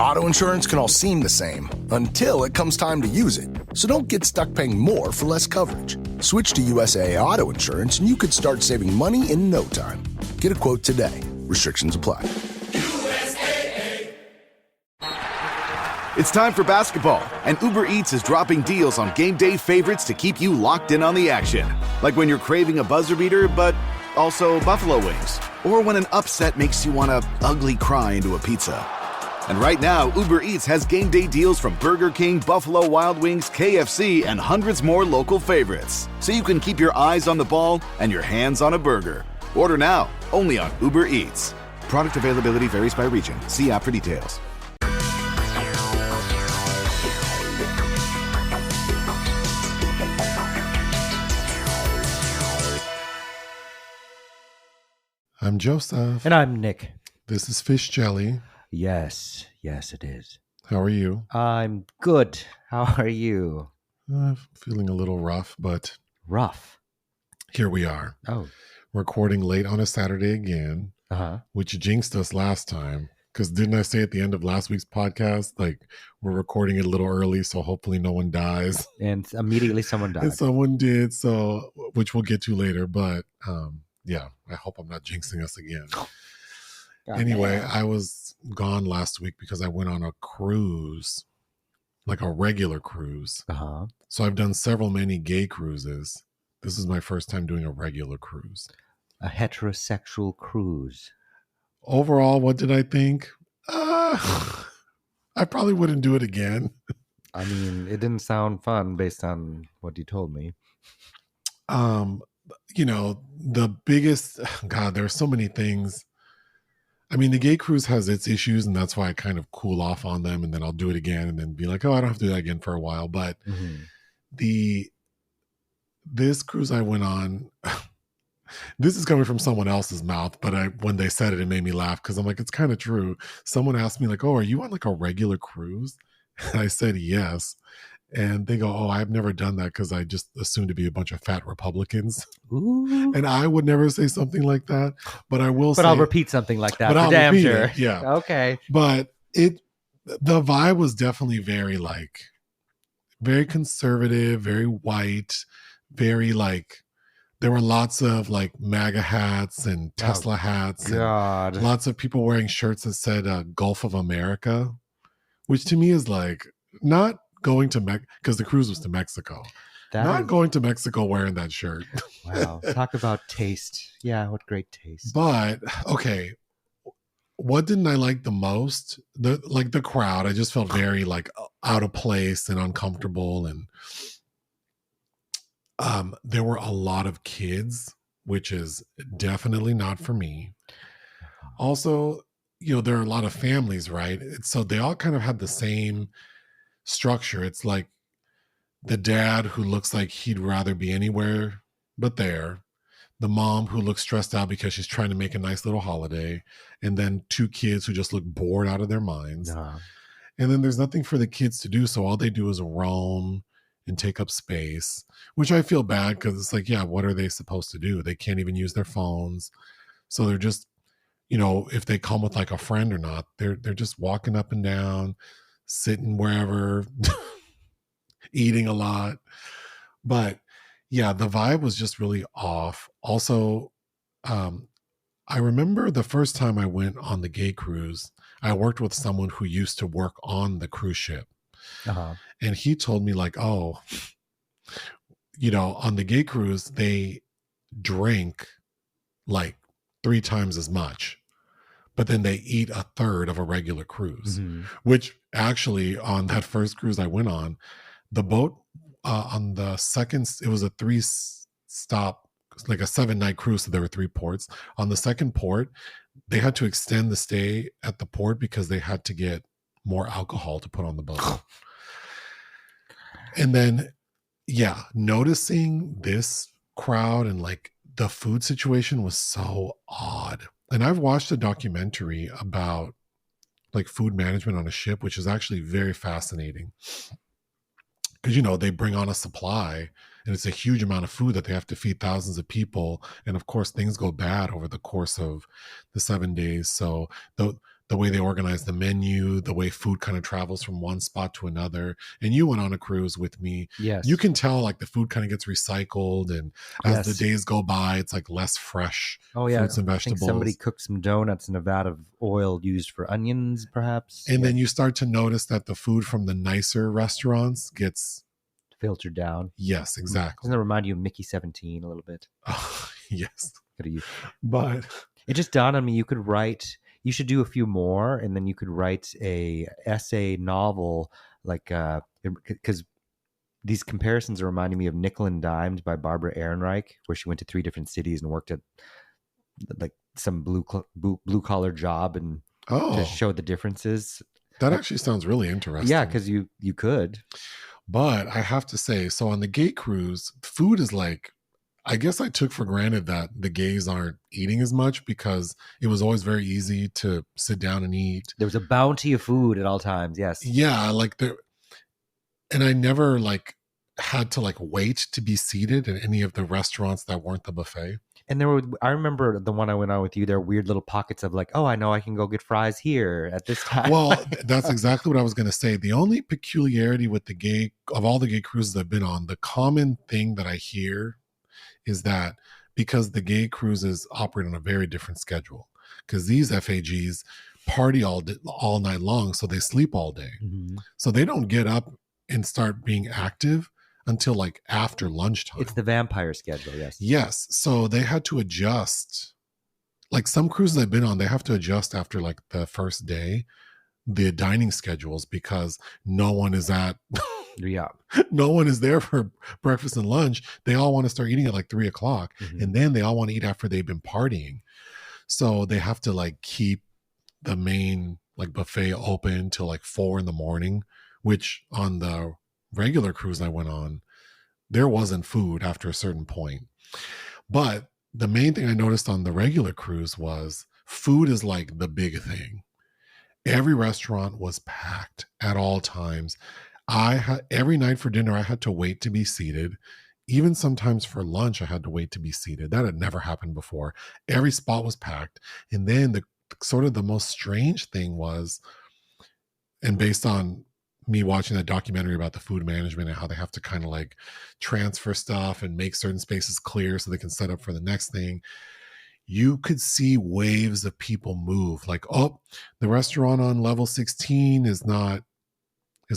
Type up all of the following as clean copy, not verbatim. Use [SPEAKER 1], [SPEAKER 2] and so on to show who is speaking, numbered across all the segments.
[SPEAKER 1] Auto insurance can all seem the same until it comes time to use it. So don't get stuck paying more for less coverage. Switch to USAA Auto Insurance and you could start saving money in no time. Get a quote today. Restrictions apply.
[SPEAKER 2] It's time for basketball, and Uber Eats is dropping deals on game day favorites to keep you locked in on the action. Like when you're craving a buzzer beater, but also buffalo wings. Or when an upset makes you want to ugly cry into a pizza. And right now, Uber Eats has game day deals from Burger King, Buffalo Wild Wings, KFC, and hundreds more local favorites. So you can keep your eyes on the ball and your hands on a burger. Order now, only on Uber Eats. Product availability varies by region. See app for details.
[SPEAKER 3] I'm Joseph.
[SPEAKER 4] And I'm Nick.
[SPEAKER 3] This is Fish Jelly.
[SPEAKER 4] Yes, it is.
[SPEAKER 3] How are you?
[SPEAKER 4] I'm good. How are you?
[SPEAKER 3] Feeling a little rough, but...
[SPEAKER 4] Rough?
[SPEAKER 3] Here we are.
[SPEAKER 4] Oh.
[SPEAKER 3] Recording late on a Saturday again, which jinxed us last time. Because didn't I say at the end of last week's podcast, like, we're recording it a little early, so hopefully no one dies.
[SPEAKER 4] And immediately someone died.
[SPEAKER 3] And someone did, so which we'll get to later, but... yeah, I hope I'm not jinxing us again. Anyway, I was gone last week because I went on a cruise, like a regular cruise. So I've done many gay cruises. This is my first time doing a regular cruise.
[SPEAKER 4] A heterosexual cruise.
[SPEAKER 3] Overall, what did I think? I probably wouldn't do it again.
[SPEAKER 4] I mean, it didn't sound fun based on what you told me.
[SPEAKER 3] You know, the biggest, God, there are so many things. I mean, the gay cruise has its issues, and that's why I kind of cool off on them, and then I'll do it again, and then be like, oh, I don't have to do that again for a while. But this cruise I went on, this is coming from someone else's mouth, but when they said it made me laugh, because I'm like, it's kind of true. Someone asked me, like, oh, are you on like a regular cruise? And I said, yes. And they go, oh, I've never done that because I just assumed to be a bunch of fat Republicans.
[SPEAKER 4] Ooh.
[SPEAKER 3] And I would never say something like that, but I will say.
[SPEAKER 4] But I'll repeat something like that for damn sure.
[SPEAKER 3] Yeah.
[SPEAKER 4] Okay.
[SPEAKER 3] But the vibe was definitely very conservative, very white, very like, there were lots of like MAGA hats and Tesla hats.
[SPEAKER 4] God.
[SPEAKER 3] And lots of people wearing shirts that said Gulf of America, which to me is like, not going to because the cruise was to Mexico. Going to Mexico wearing that shirt.
[SPEAKER 4] Wow. Talk about taste. Yeah, what great taste.
[SPEAKER 3] But okay, what didn't I like the most? The crowd. I just felt very like out of place and uncomfortable, and there were a lot of kids, which is definitely not for me. Also, you know, there are a lot of families, right? So they all kind of had the same structure. It's like the dad who looks like he'd rather be anywhere but there, the mom who looks stressed out because she's trying to make a nice little holiday, and then two kids who just look bored out of their minds. And then there's nothing for the kids to do, so all they do is roam and take up space, which I feel bad because it's like, yeah, what are they supposed to do? They can't even use their phones, so they're just, you know, if they come with like a friend or not, they're just walking up and down, sitting wherever, eating a lot. But yeah, the vibe was just really off. Also, I remember the first time I went on the gay cruise, I worked with someone who used to work on the cruise ship. And he told me like, oh, you know, on the gay cruise, they drink like 3 times as much, but then they eat a third of a regular cruise, which actually on that first cruise I went on, the boat on the second, it was a 3-stop, like a 7-night cruise. So there were 3 ports. On the second port, they had to extend the stay at the port because they had to get more alcohol to put on the boat. And then, yeah, noticing this crowd and like the food situation was so odd. And I've watched a documentary about like food management on a ship, which is actually very fascinating. Because, you know, they bring on a supply and it's a huge amount of food that they have to feed thousands of people. And of course, things go bad over the course of the 7 days. So the the way they organize the menu, the way food kind of travels from one spot to another. And you went on a cruise with me.
[SPEAKER 4] Yes.
[SPEAKER 3] You can tell like the food kind of gets recycled, and as the
[SPEAKER 4] Yes.
[SPEAKER 3] days go by, it's like less fresh
[SPEAKER 4] Oh yeah,
[SPEAKER 3] fruits and
[SPEAKER 4] I think
[SPEAKER 3] vegetables.
[SPEAKER 4] somebody cooked some donuts in a vat of oil used for onions, perhaps.
[SPEAKER 3] And then you start to notice that the food from the nicer restaurants gets
[SPEAKER 4] filtered down.
[SPEAKER 3] yes, exactly.
[SPEAKER 4] Doesn't that remind you of Mickey 17 a little bit?
[SPEAKER 3] Oh, yes.
[SPEAKER 4] Could have
[SPEAKER 3] But
[SPEAKER 4] It just dawned on me you should do a few more, and then you could write a essay novel, like because these comparisons are reminding me of Nickel and Dimed by Barbara Ehrenreich, where she went to 3 different cities and worked at like some blue collar job and to show the differences.
[SPEAKER 3] That actually sounds really interesting.
[SPEAKER 4] Yeah, because you could.
[SPEAKER 3] But I have to say, so on the gay cruise, food is like, I guess I took for granted that the gays aren't eating as much because it was always very easy to sit down and eat.
[SPEAKER 4] There was a bounty of food at all times. Yes.
[SPEAKER 3] Yeah, like and I never like had to like wait to be seated in any of the restaurants that weren't the buffet.
[SPEAKER 4] And I remember the one I went on with you, there were weird little pockets of like, oh, I know I can go get fries here at this time.
[SPEAKER 3] Well, that's exactly what I was going to say. The only peculiarity with of all the gay cruises I've been on, the common thing that I hear is that because the gay cruises operate on a very different schedule, because these FAGs party all night long, so they sleep all day. Mm-hmm. So they don't get up and start being active until like after lunchtime.
[SPEAKER 4] It's the vampire schedule, yes.
[SPEAKER 3] Yes. So they had to adjust. Like some cruises I've been on, they have to adjust after like the first day, the dining schedules, because no one is
[SPEAKER 4] yeah.
[SPEAKER 3] No one is there for breakfast and lunch. They all want to start eating at like 3:00. Mm-hmm. And then they all want to eat after they've been partying. So they have to like keep the main like buffet open till like 4 a.m, which on the regular cruise I went on, there wasn't food after a certain point. But the main thing I noticed on the regular cruise was food is like the big thing. Every restaurant was packed at all times. Every night for dinner, I had to wait to be seated. Even sometimes for lunch, I had to wait to be seated. That had never happened before. Every spot was packed. And then the most strange thing was, and based on me watching that documentary about the food management and how they have to kind of like transfer stuff and make certain spaces clear so they can set up for the next thing, you could see waves of people move. Like, oh, the restaurant on level 16 is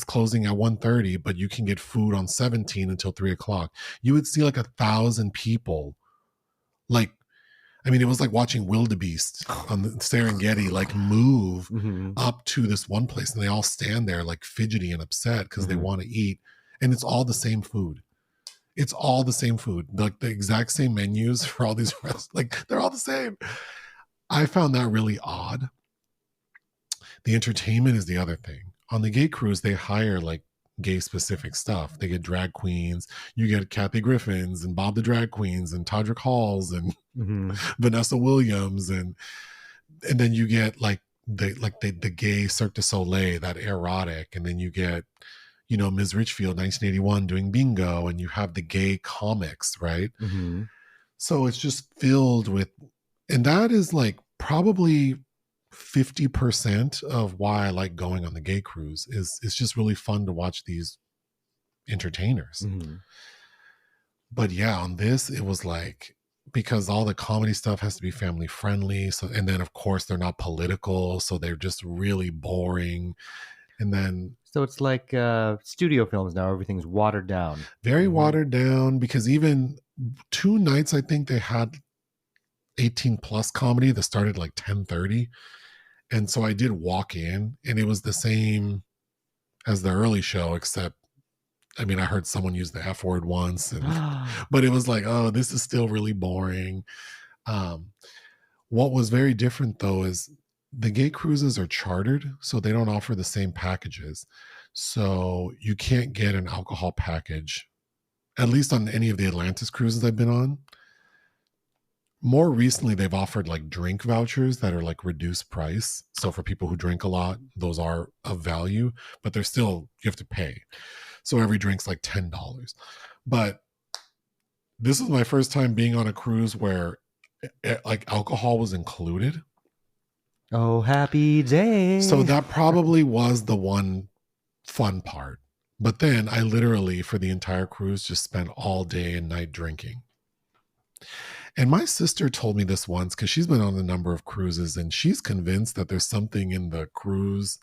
[SPEAKER 3] closing at 1:30, but you can get food on 17 until 3:00. You would see like 1,000 people. Like, I mean, it was like watching wildebeest on the Serengeti, like move up to this one place, and they all stand there like fidgety and upset because they want to eat. And it's all the same food. It's all the same food, like the exact same menus for all these restaurants. Like they're all the same. I found that really odd. The entertainment is the other thing. On the gay cruise, they hire like gay specific stuff. They get drag queens. You get Kathy Griffins and Bob the Drag Queens and Todrick Halls and Vanessa Williams, and then you get like the gay Cirque du Soleil, that erotic, and then you get, you know, Ms. Richfield 1981 doing bingo, and you have the gay comics, right? Mm-hmm. So it's just filled with, and that is like probably 50% of why I like going on the gay cruise. Is it's just really fun to watch these entertainers. Mm-hmm. But yeah, on this, it was like, because all the comedy stuff has to be family friendly. So, and then of course they're not political, so they're just really boring. And then,
[SPEAKER 4] so it's like studio films now, everything's watered down.
[SPEAKER 3] Very watered down, because even 2 nights, I think they had 18 plus comedy that started like 10:30. And so I did walk in, and it was the same as the early show, except, I mean, I heard someone use the F word once, but it was like, oh, this is still really boring. What was very different though is the gay cruises are chartered, so they don't offer the same packages. So you can't get an alcohol package, at least on any of the Atlantis cruises I've been on. More recently, they've offered like drink vouchers that are like reduced price. So for people who drink a lot, those are of value, but they're still, you have to pay. So every drink's like $10. But this is my first time being on a cruise where like alcohol was included.
[SPEAKER 4] Oh, happy day.
[SPEAKER 3] So that probably was the one fun part. But then I literally, for the entire cruise, just spent all day and night drinking. And my sister told me this once because she's been on a number of cruises and she's convinced that there's something in the cruise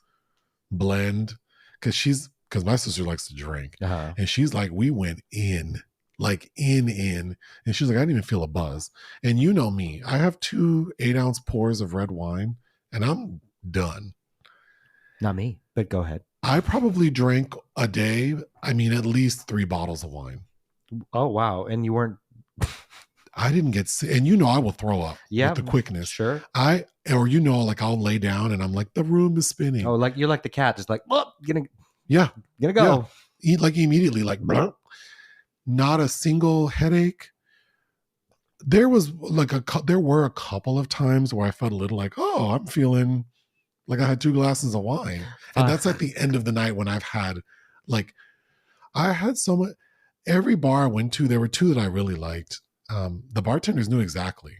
[SPEAKER 3] blend because my sister likes to drink. And she's like, we went in, like in. And she's like, I didn't even feel a buzz. And you know me, I have 2 8-ounce pours of red wine and I'm done.
[SPEAKER 4] Not me, but go ahead.
[SPEAKER 3] I probably drank a day, at least 3 bottles of wine.
[SPEAKER 4] Oh, wow. And you weren't...
[SPEAKER 3] I didn't get sick. And I will throw up with the quickness.
[SPEAKER 4] Sure.
[SPEAKER 3] I'll lay down and I'm like, the room is spinning.
[SPEAKER 4] Oh, like you're like the cat, just like, oh, gonna go.
[SPEAKER 3] Yeah. Eat like immediately, like, blah. Not a single headache. There was there were a couple of times where I felt a little like, oh, I'm feeling like I had 2 glasses of wine. And that's at the end of the night when I had so much. Every bar I went to, there were 2 that I really liked. The bartenders knew exactly.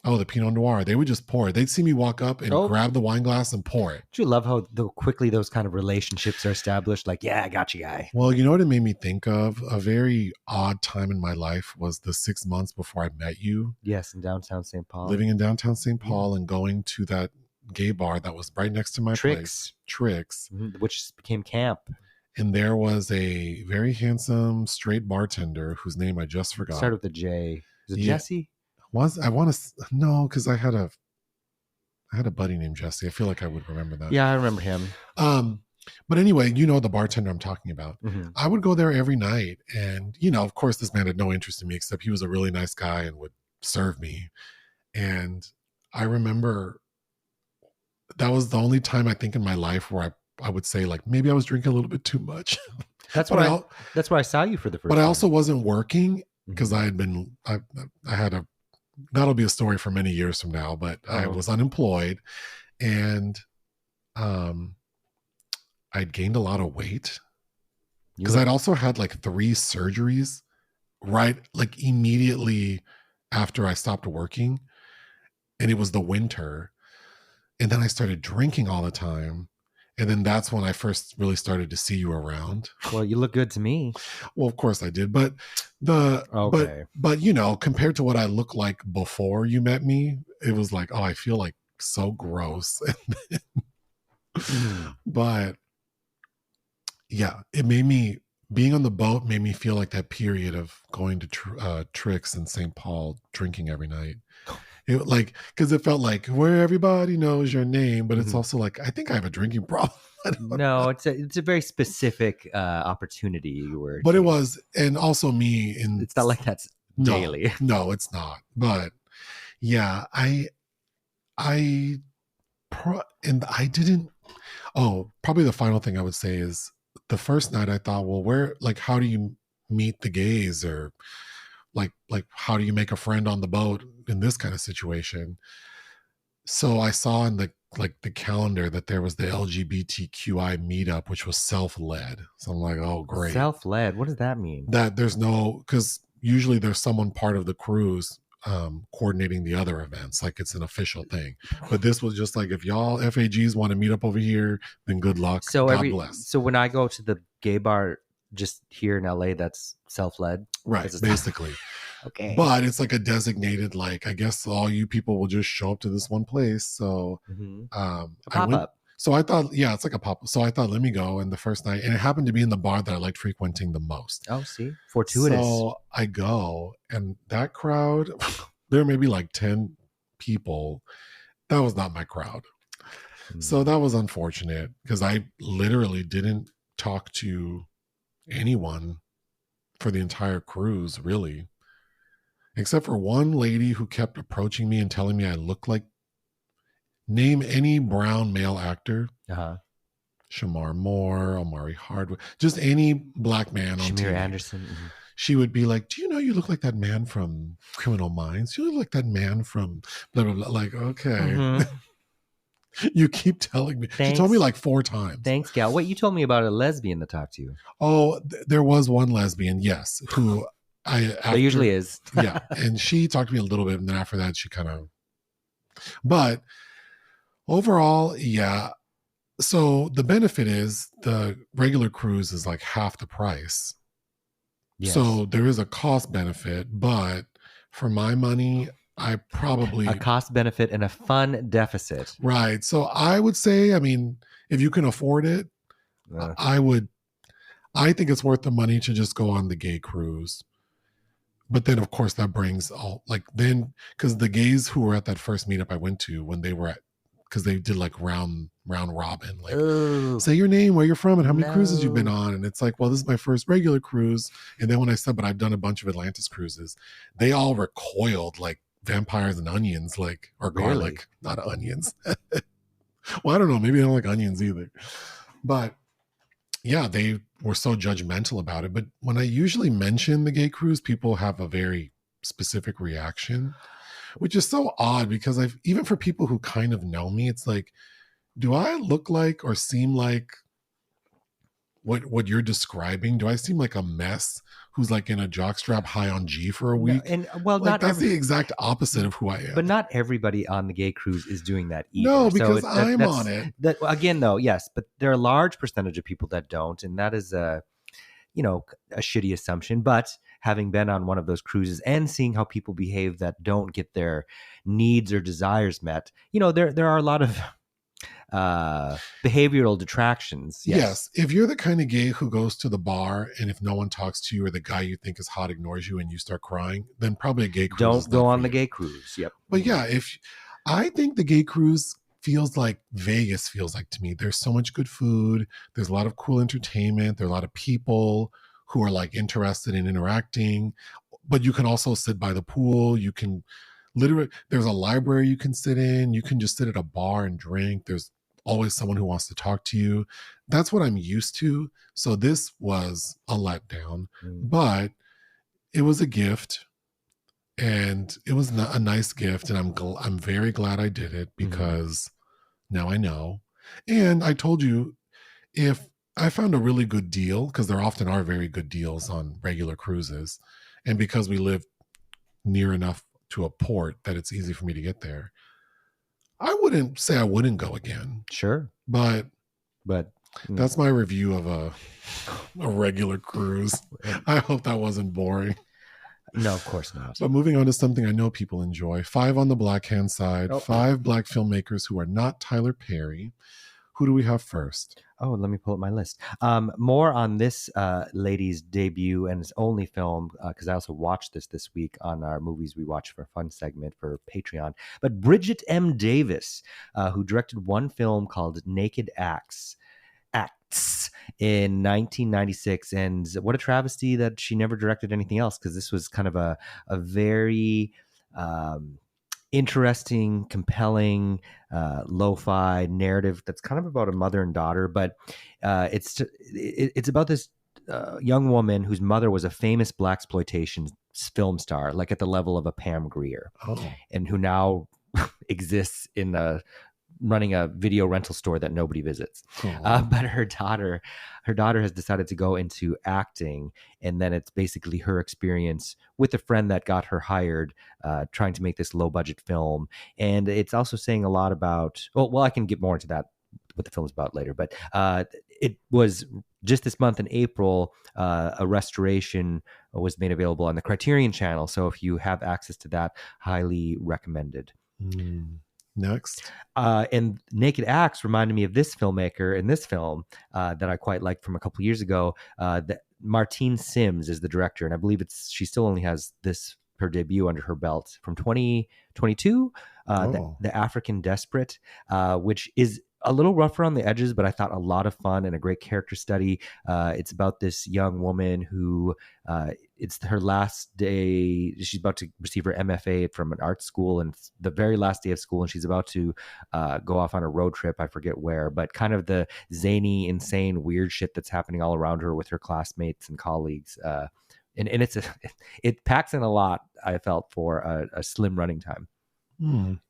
[SPEAKER 3] Oh, the Pinot Noir. They would just pour it. They'd see me walk up and grab the wine glass and pour it.
[SPEAKER 4] Do you love how quickly those kind of relationships are established? Like, yeah, I got you, guy.
[SPEAKER 3] Well, you know what it made me think of? A very odd time in my life was the 6 months before I met you.
[SPEAKER 4] Yes, in downtown St. Paul.
[SPEAKER 3] Living in downtown St. Paul and going to that gay bar that was right next to my place. Tricks.
[SPEAKER 4] Which became camp.
[SPEAKER 3] And there was a very handsome straight bartender whose name I just forgot.
[SPEAKER 4] Started with a J. Is it Jesse?
[SPEAKER 3] No, because I had a buddy named Jesse. I feel like I would remember that.
[SPEAKER 4] Yeah, I remember him.
[SPEAKER 3] But anyway, the bartender I'm talking about.
[SPEAKER 4] Mm-hmm.
[SPEAKER 3] I would go there every night, and of course, this man had no interest in me except he was a really nice guy and would serve me. And I remember that was the only time I think in my life where I would say like maybe I was drinking a little bit too much.
[SPEAKER 4] That's why I saw you for the first time.
[SPEAKER 3] But I also wasn't working because I had that'll be a story for many years from now, but I was unemployed and I'd gained a lot of weight because I'd also had like 3 surgeries right like immediately after I stopped working, and it was the winter, and then I started drinking all the time. And then that's when I first really started to see you around.
[SPEAKER 4] Well, you look good to me.
[SPEAKER 3] Well, of course I did. But compared to what I looked like before you met me, it was like, oh, I feel like so gross. But yeah, it made me, being on the boat made me feel like that period of going to Tricks in St. Paul, drinking every night. It because it felt like where everybody knows your name, but it's also like, I think I have a drinking problem.
[SPEAKER 4] No, it's a very specific opportunity you were.
[SPEAKER 3] But it was, and also me.
[SPEAKER 4] It's not like that's daily.
[SPEAKER 3] No, it's not. But yeah, probably the final thing I would say is the first night I thought, well, how do you meet the gays, or like how do you make a friend on the boat in this kind of situation? So I saw in the calendar that there was the LGBTQI meetup, which was self-led. So I'm like, oh great.
[SPEAKER 4] Self-led, what does that mean?
[SPEAKER 3] That there's because usually there's someone part of the cruise coordinating the other events, like it's an official thing. But this was just like, if y'all FAGs want to meet up over here, then good luck.
[SPEAKER 4] So
[SPEAKER 3] God bless.
[SPEAKER 4] So when I go to the gay bar just here in LA, that's self-led,
[SPEAKER 3] right? Basically.
[SPEAKER 4] Okay.
[SPEAKER 3] But it's like a designated, like, I guess all you people will just show up to this one place. So
[SPEAKER 4] pop-up.
[SPEAKER 3] So I thought, yeah, it's like a pop-up. So I thought, let me go. And the first night, and it happened to be in the bar that I liked frequenting the most.
[SPEAKER 4] Oh, see, fortuitous.
[SPEAKER 3] So I go, and that crowd, there may be like 10 people. That was not my crowd. So that was unfortunate because I literally didn't talk to anyone for the entire cruise, really. Except for one lady who kept approaching me and telling me I look like, name any brown male actor. Shamar Moore, Omari Hardwick, just any black man on
[SPEAKER 4] Shamir
[SPEAKER 3] TV.
[SPEAKER 4] Anderson.
[SPEAKER 3] She would be like, do you know you look like that man from Criminal Minds? You look like that man from blah, blah, blah. Like, okay. You keep telling me.
[SPEAKER 4] Thanks.
[SPEAKER 3] She told me like 4 times.
[SPEAKER 4] Thanks, gal. Wait, you told me about a lesbian that talked to you.
[SPEAKER 3] Oh, there was one lesbian, yes, who
[SPEAKER 4] there usually is.
[SPEAKER 3] Yeah. And she talked to me a little bit. And then after that, she kind of, but Overall, yeah. So the benefit is the regular cruise is like half the price.
[SPEAKER 4] Yes.
[SPEAKER 3] So there is a cost benefit, but for my money, I probably
[SPEAKER 4] A cost benefit and a fun deficit.
[SPEAKER 3] right. So I would say, I mean, if you can afford it,
[SPEAKER 4] Uh,
[SPEAKER 3] I think it's worth the money to just go on the gay cruise. But then, of course, that brings all like then because the gays who were at that first meetup I went to when they were at because they did like round robin, like
[SPEAKER 4] oh,
[SPEAKER 3] say your name, where you're from, and how many cruises you've been
[SPEAKER 4] no.
[SPEAKER 3] on. And it's like, well, this is my first regular cruise. And then when I said, but I've done a bunch of Atlantis cruises, they all recoiled like vampires and onions, like or
[SPEAKER 4] Really?
[SPEAKER 3] garlic, not onions. Well, I don't know, maybe they don't like onions either, but. Yeah, they were so judgmental about it. But when I usually mention the gay cruise, people have a very specific reaction, which is so odd because I've even for people who kind of know me, it's like, do I look like or seem like what you're describing? Do I seem like a mess who's like in a jockstrap high on G for a
[SPEAKER 4] No,
[SPEAKER 3] week?
[SPEAKER 4] and well,
[SPEAKER 3] Like
[SPEAKER 4] not
[SPEAKER 3] that's
[SPEAKER 4] every,
[SPEAKER 3] the exact opposite of who I am.
[SPEAKER 4] but not everybody on the gay cruise is doing that either.
[SPEAKER 3] No,
[SPEAKER 4] So
[SPEAKER 3] because
[SPEAKER 4] that-
[SPEAKER 3] I'm
[SPEAKER 4] that's-
[SPEAKER 3] on it.
[SPEAKER 4] That again, though, yes, but there are a large percentage of people that don't, and that is a shitty assumption. But having been on one of those cruises and seeing how people behave that don't get their needs or desires met, there are a lot of behavioral detractions.
[SPEAKER 3] Yes. If you're the kind of gay who goes to the bar and if no one talks to you or the guy you think is hot ignores you and you start crying, then probably a gay cruise.
[SPEAKER 4] Don't go
[SPEAKER 3] not
[SPEAKER 4] on
[SPEAKER 3] for
[SPEAKER 4] the
[SPEAKER 3] you.
[SPEAKER 4] gay cruise. Yep.
[SPEAKER 3] But yeah, if I think the gay cruise feels like Vegas feels like to me. There's so much good food. There's a lot of cool entertainment. There are a lot of people who are like interested in interacting. But you can also sit by the pool. You can literally, there's a library you can sit in. You can just sit at a bar and drink. There's always someone who wants to talk to you. That's what I'm used to. So this was a letdown, but it was a gift. And it was a nice gift, and I'm very glad I did it because now I know. And I told you, if I found a really good deal, because there often are very good deals on regular cruises, and because we live near enough to a port that it's easy for me to get there, I wouldn't say I wouldn't go again.
[SPEAKER 4] Sure.
[SPEAKER 3] But
[SPEAKER 4] Mm.
[SPEAKER 3] that's my review of a regular cruise. I hope that wasn't boring.
[SPEAKER 4] No, of course not.
[SPEAKER 3] But moving on to something I know people enjoy. 5 on the black hand side.
[SPEAKER 4] Oh.
[SPEAKER 3] 5 black filmmakers who are not Tyler Perry. Who do we have first?
[SPEAKER 4] Oh, let me pull up my list. More on this lady's debut and its only film, because I also watched this week on our Movies We Watch for Fun segment for Patreon. But Bridgett M. Davis, who directed one film called Naked Acts in 1996, and what a travesty that she never directed anything else, because this was kind of a very interesting, compelling lo-fi narrative that's kind of about a mother and daughter, but it's about this young woman whose mother was a famous blaxploitation film star, like at the level of a Pam Grier, and who now exists in running a video rental store that nobody visits. But her daughter has decided to go into acting, and then it's basically her experience with a friend that got her hired, trying to make this low budget film. And it's also saying a lot about, well, I can get more into that, what the film's about later, but it was just this month in April, a restoration was made available on the Criterion channel. So if you have access to that, highly recommended.
[SPEAKER 3] Next.
[SPEAKER 4] And Naked Acts reminded me of this filmmaker in this film that I quite liked from a couple years ago. Martine Syms is the director, and I believe she still only has her debut under her belt from 2022. The African Desperate, which is a little rougher on the edges, but I thought a lot of fun and a great character study. It's about this young woman who it's her last day. She's about to receive her MFA from an art school, and it's the very last day of school, and she's about to go off on a road trip. I forget where, but kind of the zany, insane, weird shit that's happening all around her with her classmates and colleagues. And it packs in a lot, I felt, for a slim running time.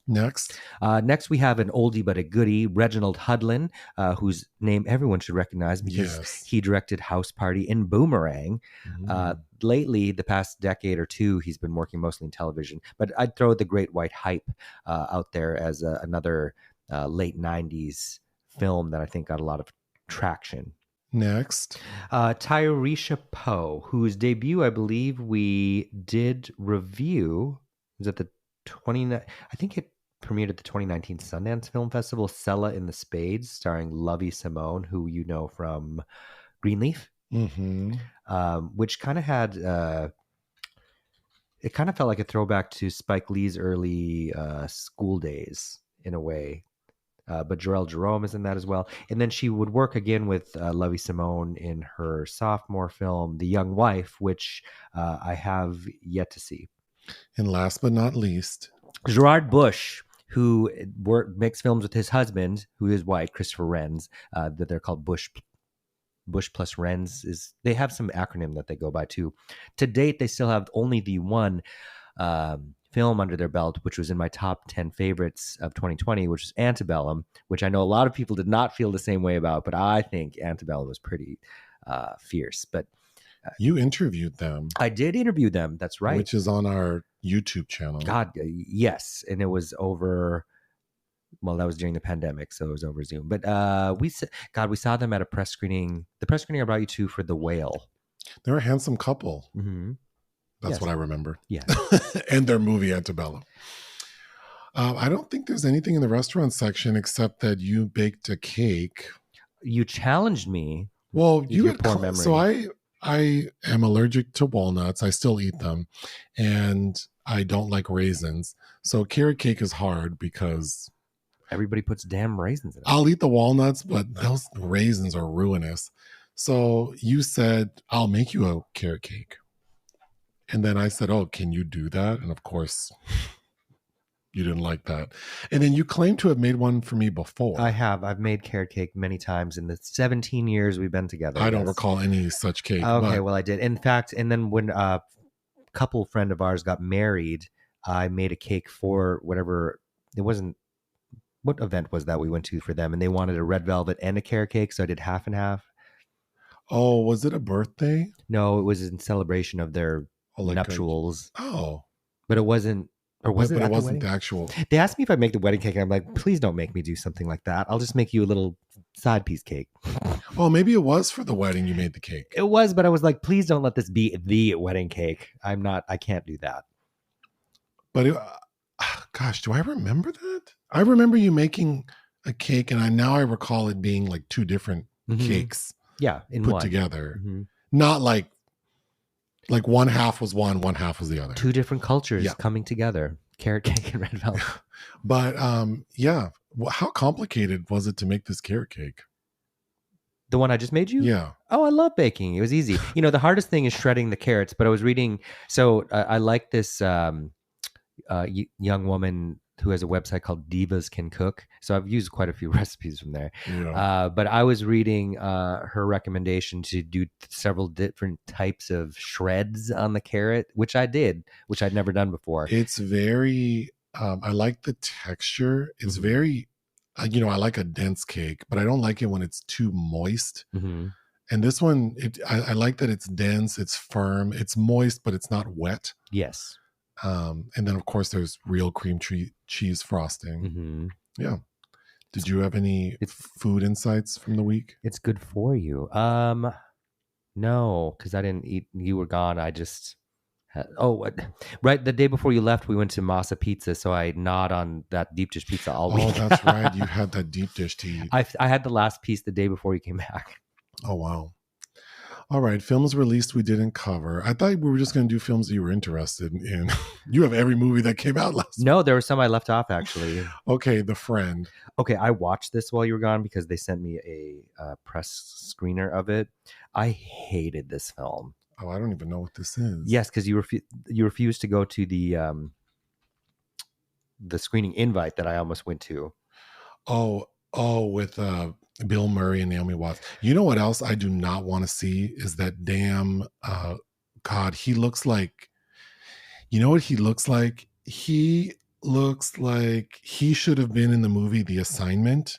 [SPEAKER 3] Next.
[SPEAKER 4] Next, we have an oldie but a goodie, Reginald Hudlin, whose name everyone should recognize because he directed House Party and Boomerang. Lately, the past decade or two, he's been working mostly in television. But I'd throw The Great White Hype out there as another late 90s film that I think got a lot of traction.
[SPEAKER 3] Next.
[SPEAKER 4] Tayarisha Poe, whose debut I believe we did review. Was at the I think it premiered at the 2019 Sundance Film Festival, Sella in the Spades, starring Lovey Simone, who you know from Greenleaf, which kind of had, it kind of felt like a throwback to Spike Lee's early School Days in a way. But Jarrell Jerome is in that as well. And then she would work again with Lovey Simone in her sophomore film, The Young Wife, which I have yet to see.
[SPEAKER 3] And last but not least,
[SPEAKER 4] Gerard Bush, who makes films with his husband, who is white, Christopher Renz, that they're called Bush plus Renz. They have some acronym that they go by too. To date, they still have only the one film under their belt, which was in my top 10 favorites of 2020, which is Antebellum, which I know a lot of people did not feel the same way about, but I think Antebellum was pretty fierce. But
[SPEAKER 3] you interviewed them.
[SPEAKER 4] I did interview them. That's right.
[SPEAKER 3] Which is on our YouTube channel.
[SPEAKER 4] God, yes. And it was over, well, that was during the pandemic, so it was over Zoom. But we saw them at a press screening. The press screening I brought you to for The Whale.
[SPEAKER 3] They're a handsome couple.
[SPEAKER 4] Mm-hmm.
[SPEAKER 3] That's what I remember.
[SPEAKER 4] Yeah.
[SPEAKER 3] And their movie Antebellum. I don't think there's anything in the restaurant section except that you baked a cake.
[SPEAKER 4] You challenged me.
[SPEAKER 3] Well, you
[SPEAKER 4] your
[SPEAKER 3] had
[SPEAKER 4] poor memory.
[SPEAKER 3] So I am allergic to walnuts. I still eat them. And I don't like raisins. So carrot cake is hard because
[SPEAKER 4] everybody puts damn raisins in it.
[SPEAKER 3] I'll eat the walnuts, but those raisins are ruinous. So you said, I'll make you a carrot cake. And then I said, oh, can you do that? And of course, you didn't like that. And then you claim to have made one for me before.
[SPEAKER 4] I have. I've made carrot cake many times in the 17 years we've been together.
[SPEAKER 3] I don't recall any such cake.
[SPEAKER 4] Okay, well, I did. In fact, and then when a couple friend of ours got married, I made a cake for whatever, it wasn't, what event was that we went to for them? And they wanted a red velvet and a carrot cake, so I did half and half.
[SPEAKER 3] Oh, was it a birthday?
[SPEAKER 4] No, it was in celebration of their nuptials. But it wasn't, or was it?
[SPEAKER 3] But it wasn't the actual.
[SPEAKER 4] They asked me if I'd make the wedding cake, and I'm like, please don't make me do something like that. I'll just make you a little side piece cake.
[SPEAKER 3] Well, maybe it was for the wedding you made the cake.
[SPEAKER 4] It was, but I was like, please don't let this be the wedding cake. I can't do that.
[SPEAKER 3] But gosh, do I remember that? I remember you making a cake, and now I recall it being like two different cakes.
[SPEAKER 4] Yeah,
[SPEAKER 3] put together. Not like one half was one half was the other.
[SPEAKER 4] Two different cultures coming together. Carrot cake and red velvet.
[SPEAKER 3] But yeah, how complicated was it to make this carrot cake?
[SPEAKER 4] The one I just made you?
[SPEAKER 3] Yeah.
[SPEAKER 4] Oh, I love baking. It was easy. The hardest thing is shredding the carrots, but I was reading. So I like this young woman who has a website called Divas Can Cook. So I've used quite a few recipes from there. Yeah. But I was reading her recommendation to do several different types of shreds on the carrot, which I did, which I'd never done before.
[SPEAKER 3] It's very, I like the texture. It's very, I like a dense cake, but I don't like it when it's too moist. And this one, I like that it's dense, it's firm, it's moist, but it's not wet.
[SPEAKER 4] Yes.
[SPEAKER 3] And then of course there's real cream cheese frosting. Yeah. Did you have any food insights from the week?
[SPEAKER 4] It's good for you. No, because I didn't eat. You were gone. I just right the day before you left, we went to Masa Pizza, so I gnawed on that deep dish pizza all week.
[SPEAKER 3] Oh, that's right. You had that deep dish to eat.
[SPEAKER 4] I had the last piece the day before you came back.
[SPEAKER 3] Oh wow. All right, films released we didn't cover. I thought we were just going to do films that you were interested in. You have every movie that came out last week.
[SPEAKER 4] No, there were some I left off, actually.
[SPEAKER 3] Okay, The Friend.
[SPEAKER 4] Okay, I watched this while you were gone because they sent me a press screener of it. I hated this film.
[SPEAKER 3] Oh, I don't even know what this is.
[SPEAKER 4] Yes, because you refused to go to the screening invite that I almost went to.
[SPEAKER 3] Oh, with Bill Murray and Naomi Watts. You know what else I do not want to see is that damn God, he looks like, you know what he looks like? He looks like he should have been in the movie The Assignment.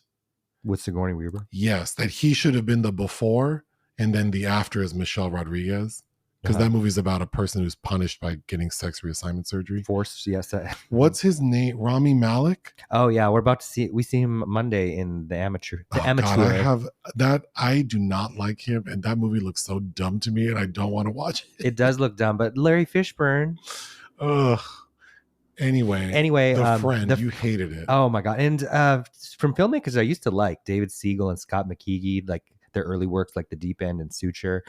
[SPEAKER 4] With Sigourney Weaver?
[SPEAKER 3] Yes, that he should have been the before and then the after is Michelle Rodriguez. because that movie's about a person who's punished by getting sex reassignment surgery.
[SPEAKER 4] Force, yes.
[SPEAKER 3] What's his name? Rami Malek?
[SPEAKER 4] Oh yeah, we're about to see. We see him Monday in the amateur. The amateur.
[SPEAKER 3] God, I have that. I do not like him, and that movie looks so dumb to me, and I don't want to watch it.
[SPEAKER 4] It does look dumb, but Larry Fishburne.
[SPEAKER 3] Ugh. Anyway, the friend, you hated it.
[SPEAKER 4] Oh my god! And from filmmakers I used to like, David Siegel and Scott McKeague, like their early works, like The Deep End and Suture.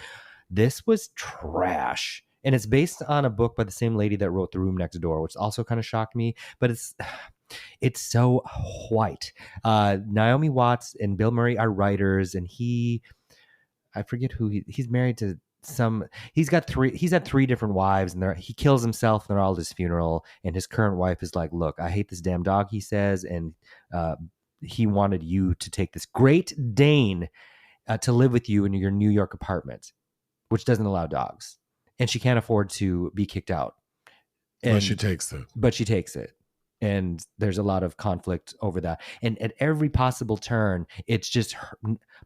[SPEAKER 4] This was trash, and it's based on a book by the same lady that wrote The Room Next Door, which also kind of shocked me. But it's so white. Naomi Watts and Bill Murray are writers, and I forget who he's married to. He's had three different wives, and he kills himself, and they're all at his funeral. And his current wife is like, "Look, I hate this damn dog," he says, and he wanted you to take this Great Dane to live with you in your New York apartment, which doesn't allow dogs, and she can't afford to be kicked out.
[SPEAKER 3] But she takes it.
[SPEAKER 4] And there's a lot of conflict over that. And at every possible turn, it's just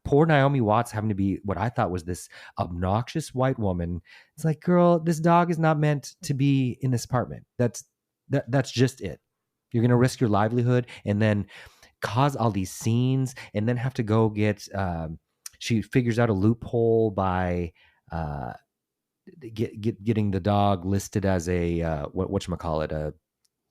[SPEAKER 4] poor Naomi Watts having to be what I thought was this obnoxious white woman. It's like, girl, this dog is not meant to be in this apartment. That's just it. You're going to risk your livelihood and then cause all these scenes and then have to go get, she figures out a loophole by getting the dog listed as a, whatchamacallit, a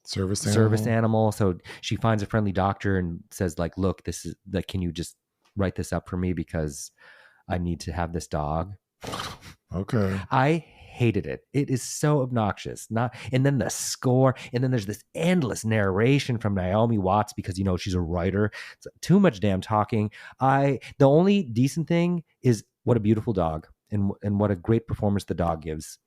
[SPEAKER 4] service animal. So she finds a friendly doctor and says like, look, this is like, can you just write this up for me because I need to have this dog.
[SPEAKER 3] Okay.
[SPEAKER 4] I hated it. It is so obnoxious. And then the score, and then there's this endless narration from Naomi Watts because she's a writer. It's too much damn talking. The only decent thing is what a beautiful dog and what a great performance the dog gives.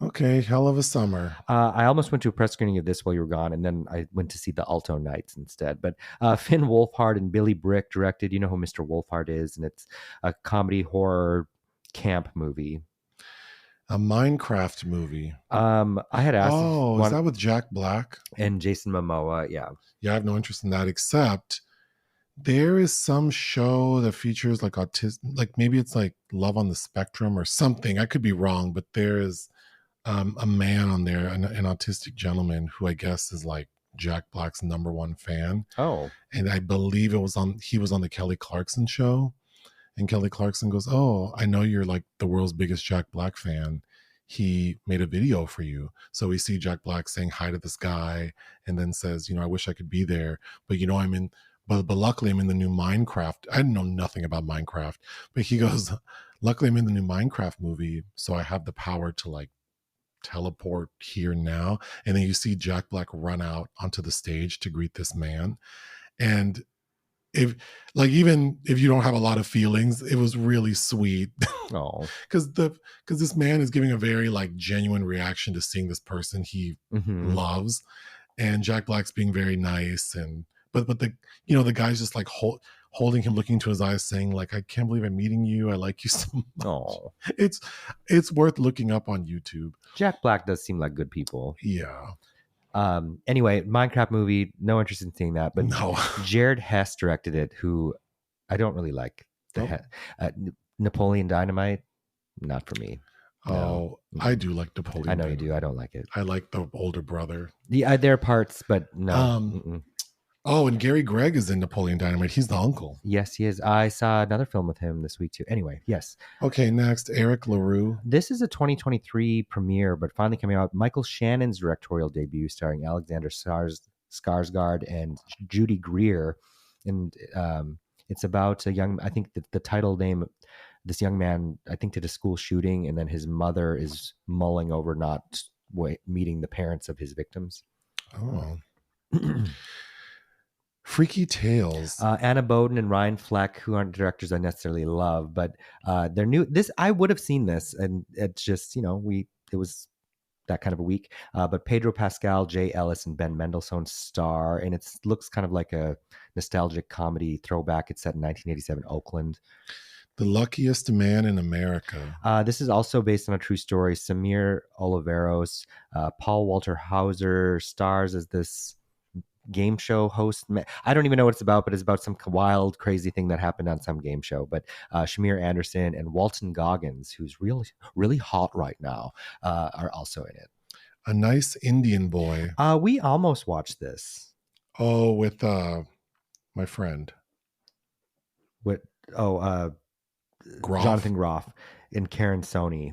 [SPEAKER 3] Okay, hell of a summer.
[SPEAKER 4] I almost went to a press screening of this while you were gone, and then I went to see the Alto Nights instead. But Finn Wolfhard and Billy Brick directed. You know who Mr. Wolfhard is, and it's a comedy horror camp movie.
[SPEAKER 3] A Minecraft movie.
[SPEAKER 4] I had asked.
[SPEAKER 3] Oh, is that with Jack Black
[SPEAKER 4] and Jason Momoa? Yeah.
[SPEAKER 3] Yeah, I have no interest in that, except there is some show that features like autism, like maybe it's like Love on the Spectrum or something. I could be wrong, but there is a man on there, an autistic gentleman who I guess is like Jack Black's #1 fan.
[SPEAKER 4] Oh.
[SPEAKER 3] And I believe he was on the Kelly Clarkson show. And Kelly Clarkson goes, "Oh, I know you're like the world's biggest Jack Black fan. He made a video for you." So we see Jack Black saying hi to this guy and then says, "I wish I could be there. But but luckily I'm in the new Minecraft." I know nothing about Minecraft. But he goes, "Luckily I'm in the new Minecraft movie. So I have the power to like teleport here now." And then you see Jack Black run out onto the stage to greet this man. And even if you don't have a lot of feelings, it was really sweet.
[SPEAKER 4] Oh,
[SPEAKER 3] because this man is giving a very like genuine reaction to seeing this person he loves, and Jack Black's being very nice, and but the the guy's just like holding him, looking into his eyes, saying like, "I can't believe I'm meeting you. I like you so much."
[SPEAKER 4] Oh,
[SPEAKER 3] it's worth looking up on YouTube.
[SPEAKER 4] Jack Black does seem like good people.
[SPEAKER 3] Yeah.
[SPEAKER 4] Anyway, Minecraft movie, no interest in seeing that, but
[SPEAKER 3] no.
[SPEAKER 4] Jared Hess directed it, who I don't really like. Napoleon Dynamite, not for me.
[SPEAKER 3] No. Oh, I do like Napoleon.
[SPEAKER 4] I know
[SPEAKER 3] Dynamite.
[SPEAKER 4] You do. I don't like it.
[SPEAKER 3] I like the older brother.
[SPEAKER 4] Yeah, there are parts, but no.
[SPEAKER 3] Oh, and Gary Gregg is in Napoleon Dynamite. He's the uncle.
[SPEAKER 4] Yes, he is. I saw another film with him this week too. Anyway, yes.
[SPEAKER 3] Okay, next, Eric LaRue.
[SPEAKER 4] This is a 2023 premiere, but finally coming out. Michael Shannon's directorial debut, starring Alexander Skarsgård and Judy Greer, and it's about a young. I think the title name. This young man, I think, did a school shooting, and then his mother is mulling over not meeting the parents of his victims.
[SPEAKER 3] Oh. Freaky Tales.
[SPEAKER 4] Anna Boden and Ryan Fleck, who aren't directors I necessarily love, but they're new. This I would have seen this, and it's just it was that kind of a week. But Pedro Pascal, Jay Ellis, and Ben Mendelsohn star, and it looks kind of like a nostalgic comedy throwback. It's set in 1987 Oakland.
[SPEAKER 3] The Luckiest Man in America.
[SPEAKER 4] This is also based on a true story. Samir Oliveros, Paul Walter Hauser stars as this game show host. I don't even know what it's about, but it's about some wild, crazy thing that happened on some game show. But Shamir Anderson and Walton Goggins, who's really, really hot right now, are also in it.
[SPEAKER 3] A nice Indian boy.
[SPEAKER 4] We almost watched this.
[SPEAKER 3] Oh, with my friend.
[SPEAKER 4] What?
[SPEAKER 3] Groff.
[SPEAKER 4] Jonathan Groff and Karen Sony.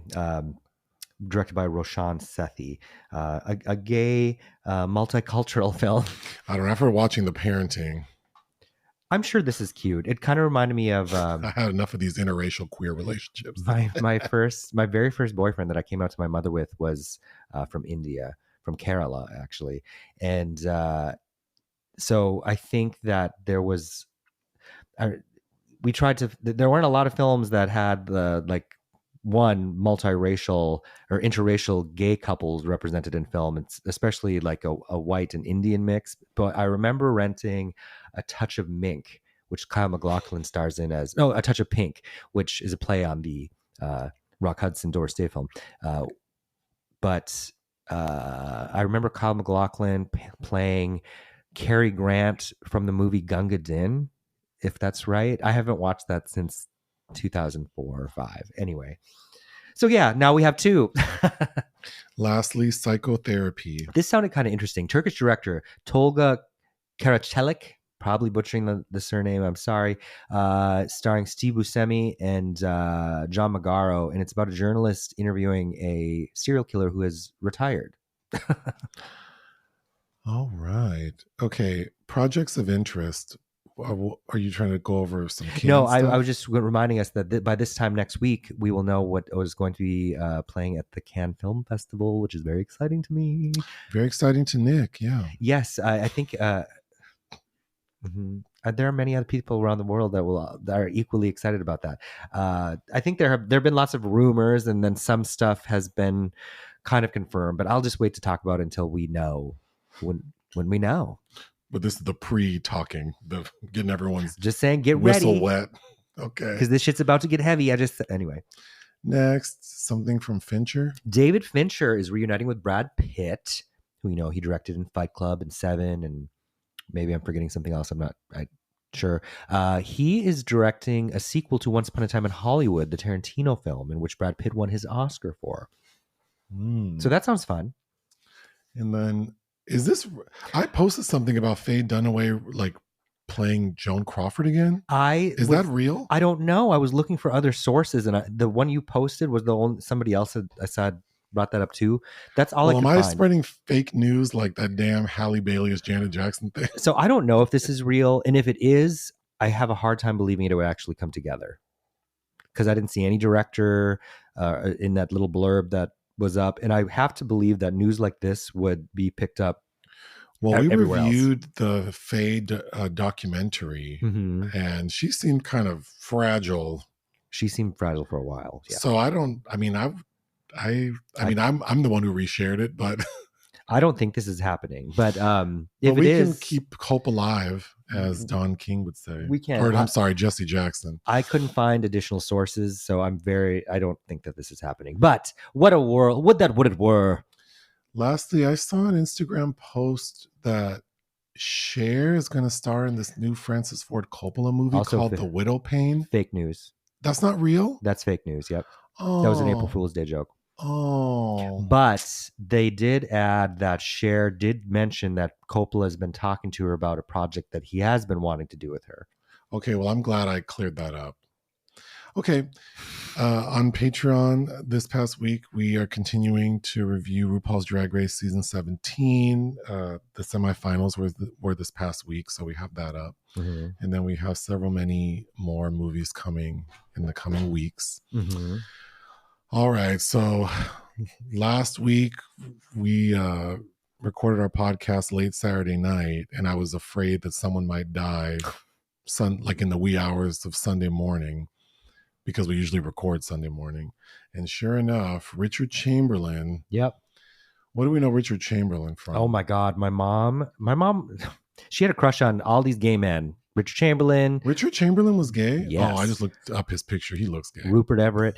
[SPEAKER 4] Directed by Roshan Sethi, a gay multicultural film.
[SPEAKER 3] I don't know. After watching The Parenting,
[SPEAKER 4] I'm sure this is cute. It kind of reminded me of
[SPEAKER 3] I had enough of these interracial queer relationships.
[SPEAKER 4] my very first boyfriend that I came out to my mother with was from India, from Kerala actually, and so I think that there was. We tried to. There weren't a lot of films that had the one multiracial or interracial gay couples represented in film. It's especially like a white and Indian mix. But I remember renting A Touch of Mink, which Kyle MacLachlan stars in as A Touch of Pink, which is a play on the Rock Hudson Doris Day film. But I remember Kyle MacLachlan playing Cary Grant from the movie Gunga Din, if that's right. I haven't watched that since 2004 or 5. Anyway. So yeah, now we have 2.
[SPEAKER 3] Lastly, Psychotherapy.
[SPEAKER 4] This sounded kind of interesting. Turkish director Tolga Karaçelik, probably butchering the surname, I'm sorry, starring Steve Buscemi and John Magaro, and it's about a journalist interviewing a serial killer who has retired.
[SPEAKER 3] All right. Okay. Projects of interest. Are you trying to go over some Cannes
[SPEAKER 4] No,
[SPEAKER 3] stuff?
[SPEAKER 4] I was just reminding us that by this time next week, we will know what is going to be playing at the Cannes Film Festival, which is very exciting to me.
[SPEAKER 3] Very exciting to Nick, yeah.
[SPEAKER 4] Yes, I think there are many other people around the world that are equally excited about that. I think there have been lots of rumors, and then some stuff has been kind of confirmed, but I'll just wait to talk about it until we know when we know.
[SPEAKER 3] But this is the pre-talking, the getting everyone's
[SPEAKER 4] just saying, get
[SPEAKER 3] whistle
[SPEAKER 4] ready.
[SPEAKER 3] wet. Okay.
[SPEAKER 4] Because this shit's about to get heavy. Anyway.
[SPEAKER 3] Next, something from Fincher.
[SPEAKER 4] David Fincher is reuniting with Brad Pitt, who he directed in Fight Club and Seven, and maybe I'm forgetting something else. I'm not sure. He is directing a sequel to Once Upon a Time in Hollywood, the Tarantino film, in which Brad Pitt won his Oscar for. So that sounds fun.
[SPEAKER 3] And then I posted something about Faye Dunaway playing Joan Crawford again. Is that real?
[SPEAKER 4] I don't know. I was looking for other sources, and the one you posted was the only somebody else I saw brought that up too. That's all I could find.
[SPEAKER 3] Am I spreading fake news like that damn Halle Bailey as Janet Jackson thing?
[SPEAKER 4] So I don't know if this is real, and if it is, I have a hard time believing it would actually come together because I didn't see any director in that little blurb that was up, and I have to believe that news like this would be picked up.
[SPEAKER 3] Well, we reviewed the Faye documentary, and she seemed kind of fragile.
[SPEAKER 4] She seemed fragile for a while. Yeah.
[SPEAKER 3] So I'm the one who reshared it, but
[SPEAKER 4] I don't think this is happening. But
[SPEAKER 3] if we can keep hope alive, as Don King would say.
[SPEAKER 4] We can.
[SPEAKER 3] Or, I'm sorry, Jesse Jackson.
[SPEAKER 4] I couldn't find additional sources, so I don't think that this is happening. But what a world! Would it were?
[SPEAKER 3] Lastly, I saw an Instagram post that Cher is going to star in this new Francis Ford Coppola movie called The Widow Pane.
[SPEAKER 4] Fake news.
[SPEAKER 3] That's not real?
[SPEAKER 4] That's fake news, yep.
[SPEAKER 3] Oh.
[SPEAKER 4] That was an April Fool's Day joke.
[SPEAKER 3] Oh.
[SPEAKER 4] But they did add that Cher did mention that Coppola has been talking to her about a project that he has been wanting to do with her.
[SPEAKER 3] Okay, well, I'm glad I cleared that up. Okay, on Patreon this past week, we are continuing to review RuPaul's Drag Race Season 17. The semifinals were this past week, so we have that up.
[SPEAKER 4] Mm-hmm.
[SPEAKER 3] And then we have many more movies coming in the coming weeks.
[SPEAKER 4] Mm-hmm.
[SPEAKER 3] All right, so last week we recorded our podcast late Saturday night, and I was afraid that someone might die in the wee hours of Sunday morning, because we usually record Sunday morning. And sure enough, Richard Chamberlain.
[SPEAKER 4] Yep.
[SPEAKER 3] What do we know Richard Chamberlain from?
[SPEAKER 4] Oh my God. My mom, she had a crush on all these gay men. Richard Chamberlain.
[SPEAKER 3] Richard Chamberlain was gay?
[SPEAKER 4] Yes.
[SPEAKER 3] Oh, I just looked up his picture. He looks gay.
[SPEAKER 4] Rupert Everett.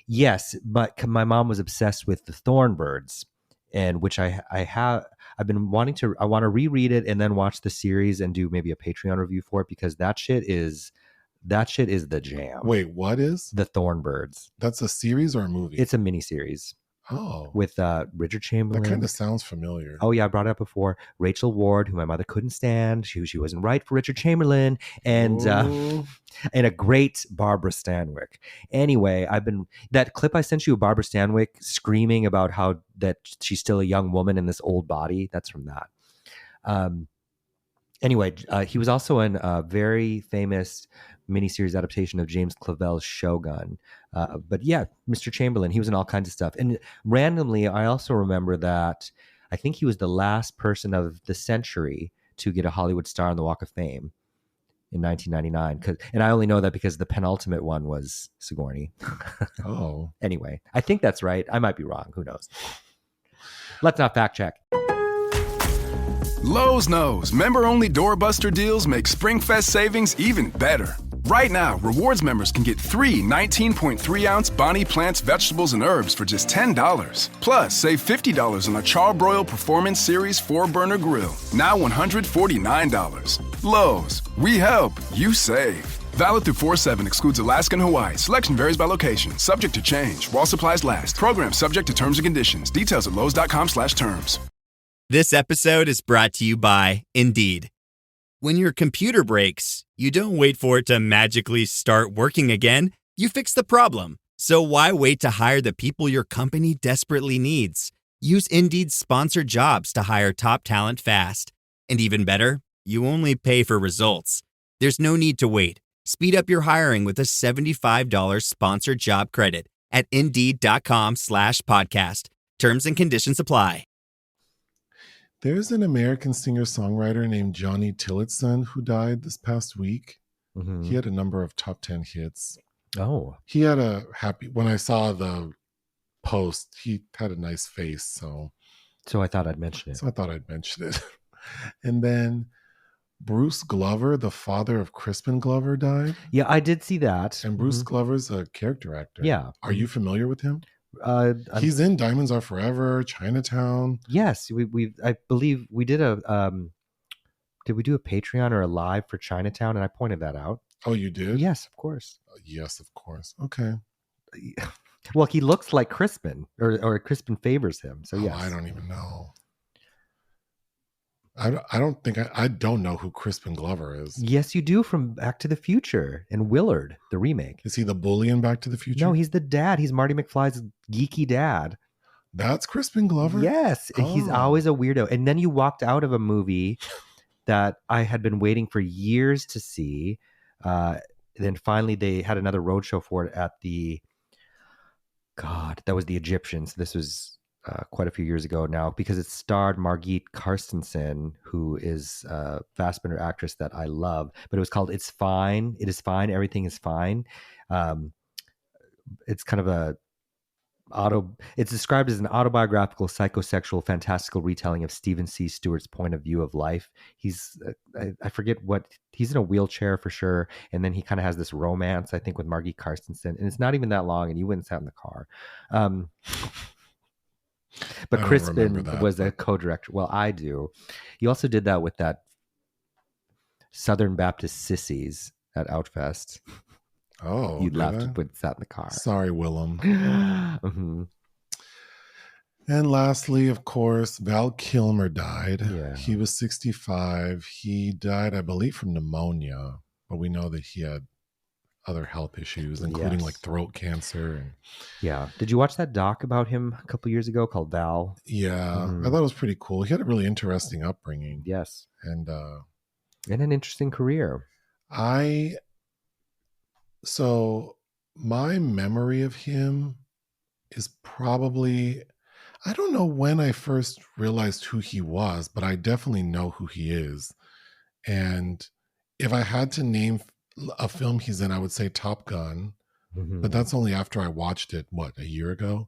[SPEAKER 4] Yes, but my mom was obsessed with the Thornbirds. and which I've been wanting to. I want to reread it and then watch the series and do maybe a Patreon review for it, because that shit is the jam.
[SPEAKER 3] Wait, what is?
[SPEAKER 4] The Thornbirds.
[SPEAKER 3] That's a series or a movie?
[SPEAKER 4] It's a miniseries.
[SPEAKER 3] Oh,
[SPEAKER 4] With Richard Chamberlain.
[SPEAKER 3] that kind of sounds familiar.
[SPEAKER 4] Oh yeah, I brought it up before. Rachel Ward, who my mother couldn't stand. She wasn't right for Richard Chamberlain, and a great Barbara Stanwyck. Anyway, that clip I sent you of Barbara Stanwyck screaming about how that she's still a young woman in this old body. That's from that. Anyway, he was also in a very famous miniseries adaptation of James Clavell's Shogun. But yeah, Mr. Chamberlain, he was in all kinds of stuff. And randomly, I also remember that I think he was the last person of the century to get a Hollywood star on the Walk of Fame in 1999. And I only know that because the penultimate one was Sigourney.
[SPEAKER 3] Oh.
[SPEAKER 4] Anyway, I think that's right. I might be wrong. Who knows? Let's not fact check.
[SPEAKER 5] Lowe's knows member-only doorbuster deals make SpringFest savings even better. Right now, rewards members can get 3 19.3-ounce Bonnie Plants vegetables and herbs for just $10. Plus, save $50 on a Charbroil Performance Series 4-burner grill, now $149. Lowe's, we help, you save. Valid through 4/7, excludes Alaska and Hawaii. Selection varies by location, subject to change while supplies last. Program subject to terms and conditions. Details at lowes.com/terms.
[SPEAKER 6] This episode is brought to you by Indeed. When your computer breaks, you don't wait for it to magically start working again. You fix the problem. So why wait to hire the people your company desperately needs? Use Indeed's sponsored jobs to hire top talent fast. And even better, you only pay for results. There's no need to wait. Speed up your hiring with a $75 sponsored job credit at Indeed.com/podcast. Terms and conditions apply.
[SPEAKER 3] There's an American singer-songwriter named Johnny Tillotson who died this past week.
[SPEAKER 4] Mm-hmm.
[SPEAKER 3] He had a number of top 10 hits.
[SPEAKER 4] Oh.
[SPEAKER 3] He had when I saw the post, he had a nice face. So
[SPEAKER 4] I thought I'd mention it.
[SPEAKER 3] So I thought I'd mention it. And then Bruce Glover, the father of Crispin Glover, died.
[SPEAKER 4] Yeah, I did see that.
[SPEAKER 3] And Bruce Glover's a character actor.
[SPEAKER 4] Yeah.
[SPEAKER 3] Are you familiar with him? He's in Diamonds Are Forever, Chinatown.
[SPEAKER 4] Yes, I believe we did did we do a Patreon or a live for Chinatown? And I pointed that out.
[SPEAKER 3] Oh, you did?
[SPEAKER 4] Yes, of course.
[SPEAKER 3] Yes, of course. Okay.
[SPEAKER 4] Well, he looks like Crispin, or Crispin favors him. So yes.
[SPEAKER 3] I don't even know. I don't know who Crispin Glover is.
[SPEAKER 4] Yes, you do, from Back to the Future and Willard, the remake.
[SPEAKER 3] Is he the bully in Back to the Future?
[SPEAKER 4] No, he's the dad. He's Marty McFly's geeky dad.
[SPEAKER 3] That's Crispin Glover?
[SPEAKER 4] Yes.
[SPEAKER 3] Oh.
[SPEAKER 4] He's always a weirdo. And then you walked out of a movie that I had been waiting for years to see. Then finally they had another roadshow for it at that was the Egyptians. This was quite a few years ago now, because it starred Margit Carstensen, who is a Fassbender actress that I love. But it was called It's Fine. It is Fine. Everything is Fine. It's kind of it's described as an autobiographical, psychosexual, fantastical retelling of Stephen C. Stewart's point of view of life. He's, I forget he's in a wheelchair for sure. And then he kind of has this romance, I think, with Margit Carstensen. And it's not even that long, and you wouldn't sat in the car. But Crispin was a co-director. Well, I do. He also did that with that Southern Baptist Sissies at Outfest.
[SPEAKER 3] Oh,
[SPEAKER 4] you left when sat in the car.
[SPEAKER 3] Sorry, Willem.
[SPEAKER 4] Mm-hmm.
[SPEAKER 3] And lastly, of course, Val Kilmer died.
[SPEAKER 4] Yeah.
[SPEAKER 3] He was 65. He died, I believe, from pneumonia, but we know that he had other health issues, including like throat cancer.
[SPEAKER 4] Yeah. Did you watch that doc about him a couple years ago called Val?
[SPEAKER 3] Yeah. I thought it was pretty cool. He had a really interesting upbringing.
[SPEAKER 4] Yes.
[SPEAKER 3] And
[SPEAKER 4] an interesting career.
[SPEAKER 3] So my memory of him is probably, I don't know when I first realized who he was, but I definitely know who he is. And if I had to name a film he's in, I would say Top Gun, but that's only after I watched it, a year ago?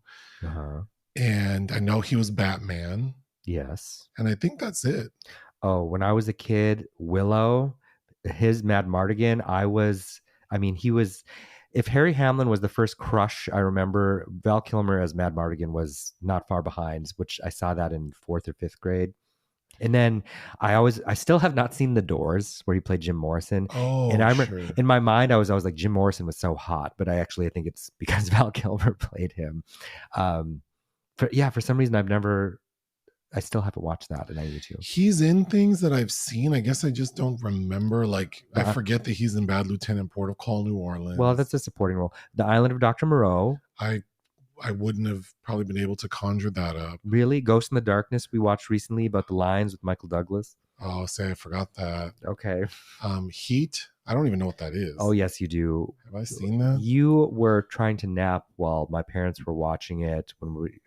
[SPEAKER 3] And I know he was Batman.
[SPEAKER 4] Yes.
[SPEAKER 3] And I think that's it.
[SPEAKER 4] Oh, when I was a kid, Willow, his Mad Mardigan, he was, if Harry Hamlin was the first crush, I remember Val Kilmer as Mad Mardigan was not far behind, which I saw that in 4th or 5th grade. And then I still have not seen The Doors, where he played Jim Morrison.
[SPEAKER 3] Oh,
[SPEAKER 4] and I remember
[SPEAKER 3] sure.
[SPEAKER 4] in my mind, I was like, Jim Morrison was so hot, but I think it's because Val Kilmer played him. For some reason, I still haven't watched that, and I need to.
[SPEAKER 3] He's in things that I've seen. I guess I just don't remember. Like, I forget that he's in Bad Lieutenant, Port of Call, New Orleans.
[SPEAKER 4] Well, that's a supporting role. The Island of Dr. Moreau.
[SPEAKER 3] I wouldn't have probably been able to conjure that up.
[SPEAKER 4] Really? Ghost in the Darkness we watched recently about the lions with Michael Douglas.
[SPEAKER 3] Oh, I forgot that.
[SPEAKER 4] Okay.
[SPEAKER 3] Heat. I don't even know what that is.
[SPEAKER 4] Oh, yes, you do.
[SPEAKER 3] Have I seen that?
[SPEAKER 4] You were trying to nap while my parents were watching it when we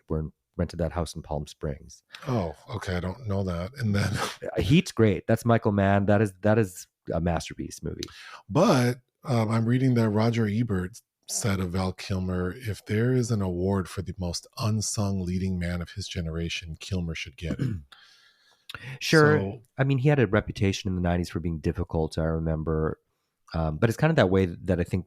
[SPEAKER 4] rented that house in Palm Springs.
[SPEAKER 3] Oh, okay. I don't know that. And then
[SPEAKER 4] Heat's great. That's Michael Mann. That is a masterpiece movie.
[SPEAKER 3] But I'm reading that Roger Ebert said of Val Kilmer, if there is an award for the most unsung leading man of his generation, Kilmer should get it.
[SPEAKER 4] Sure.
[SPEAKER 3] So,
[SPEAKER 4] I mean, he had a reputation in the 90s for being difficult, I remember. But it's kind of that way that I think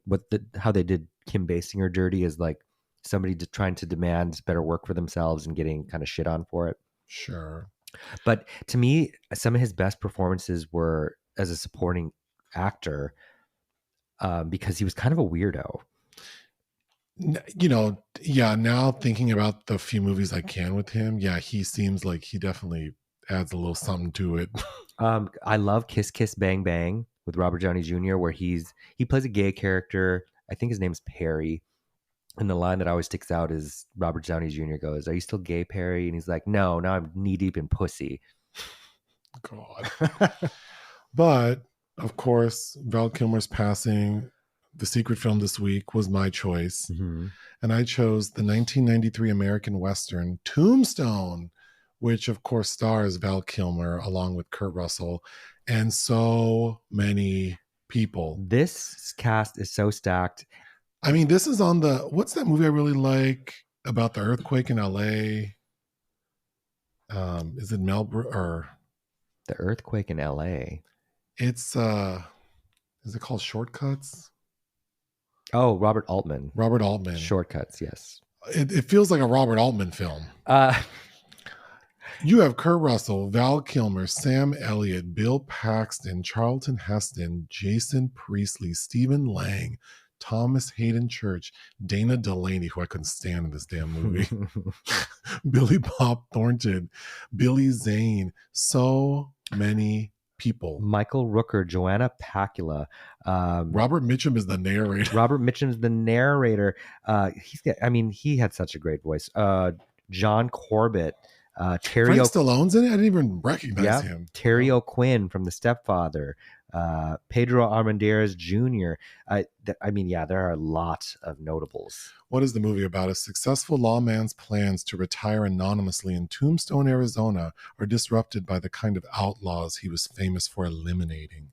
[SPEAKER 4] how they did Kim Basinger dirty is like somebody trying to demand better work for themselves and getting kind of shit on for it.
[SPEAKER 3] sure.
[SPEAKER 4] But to me, some of his best performances were as a supporting actor because he was kind of a weirdo.
[SPEAKER 3] Now thinking about the few movies I can with him, he seems like he definitely adds a little something to it.
[SPEAKER 4] I love Kiss Kiss Bang Bang with Robert Downey Jr., where he plays a gay character. I think his name's Perry. And the line that always sticks out is Robert Downey Jr. goes, "Are you still gay, Perry?" And he's like, "No, now I'm knee deep in pussy."
[SPEAKER 3] God. But, of course, Val Kilmer's passing, the secret film this week, was my choice.
[SPEAKER 4] Mm-hmm.
[SPEAKER 3] And I chose the 1993 American Western Tombstone, which, of course, stars Val Kilmer along with Kurt Russell and so many people.
[SPEAKER 4] This cast is so stacked.
[SPEAKER 3] I mean, this is on what's that movie I really like about the earthquake in LA? Is it Melbourne or
[SPEAKER 4] The earthquake in LA?
[SPEAKER 3] It's is it called Shortcuts?
[SPEAKER 4] Oh, Robert Altman.
[SPEAKER 3] Robert Altman.
[SPEAKER 4] Shortcuts, yes.
[SPEAKER 3] It feels like a Robert Altman film. You have Kurt Russell, Val Kilmer, Sam Elliott, Bill Paxton, Charlton Heston, Jason Priestley, Stephen Lang, Thomas Hayden Church, Dana Delaney, who I couldn't stand in this damn movie, Billy Bob Thornton, Billy Zane, so many people.
[SPEAKER 4] Michael Rooker, Joanna Pacula.
[SPEAKER 3] Robert Mitchum is the narrator.
[SPEAKER 4] Robert Mitchum's the narrator. He had such a great voice. John Corbett. Terry
[SPEAKER 3] Frank Stallone's in it? I didn't even recognize him.
[SPEAKER 4] Terry O'Quinn from The Stepfather. Pedro Armendariz Jr. There are a lot of notables.
[SPEAKER 3] What is the movie about? A successful lawman's plans to retire anonymously in Tombstone, Arizona are disrupted by the kind of outlaws he was famous for eliminating.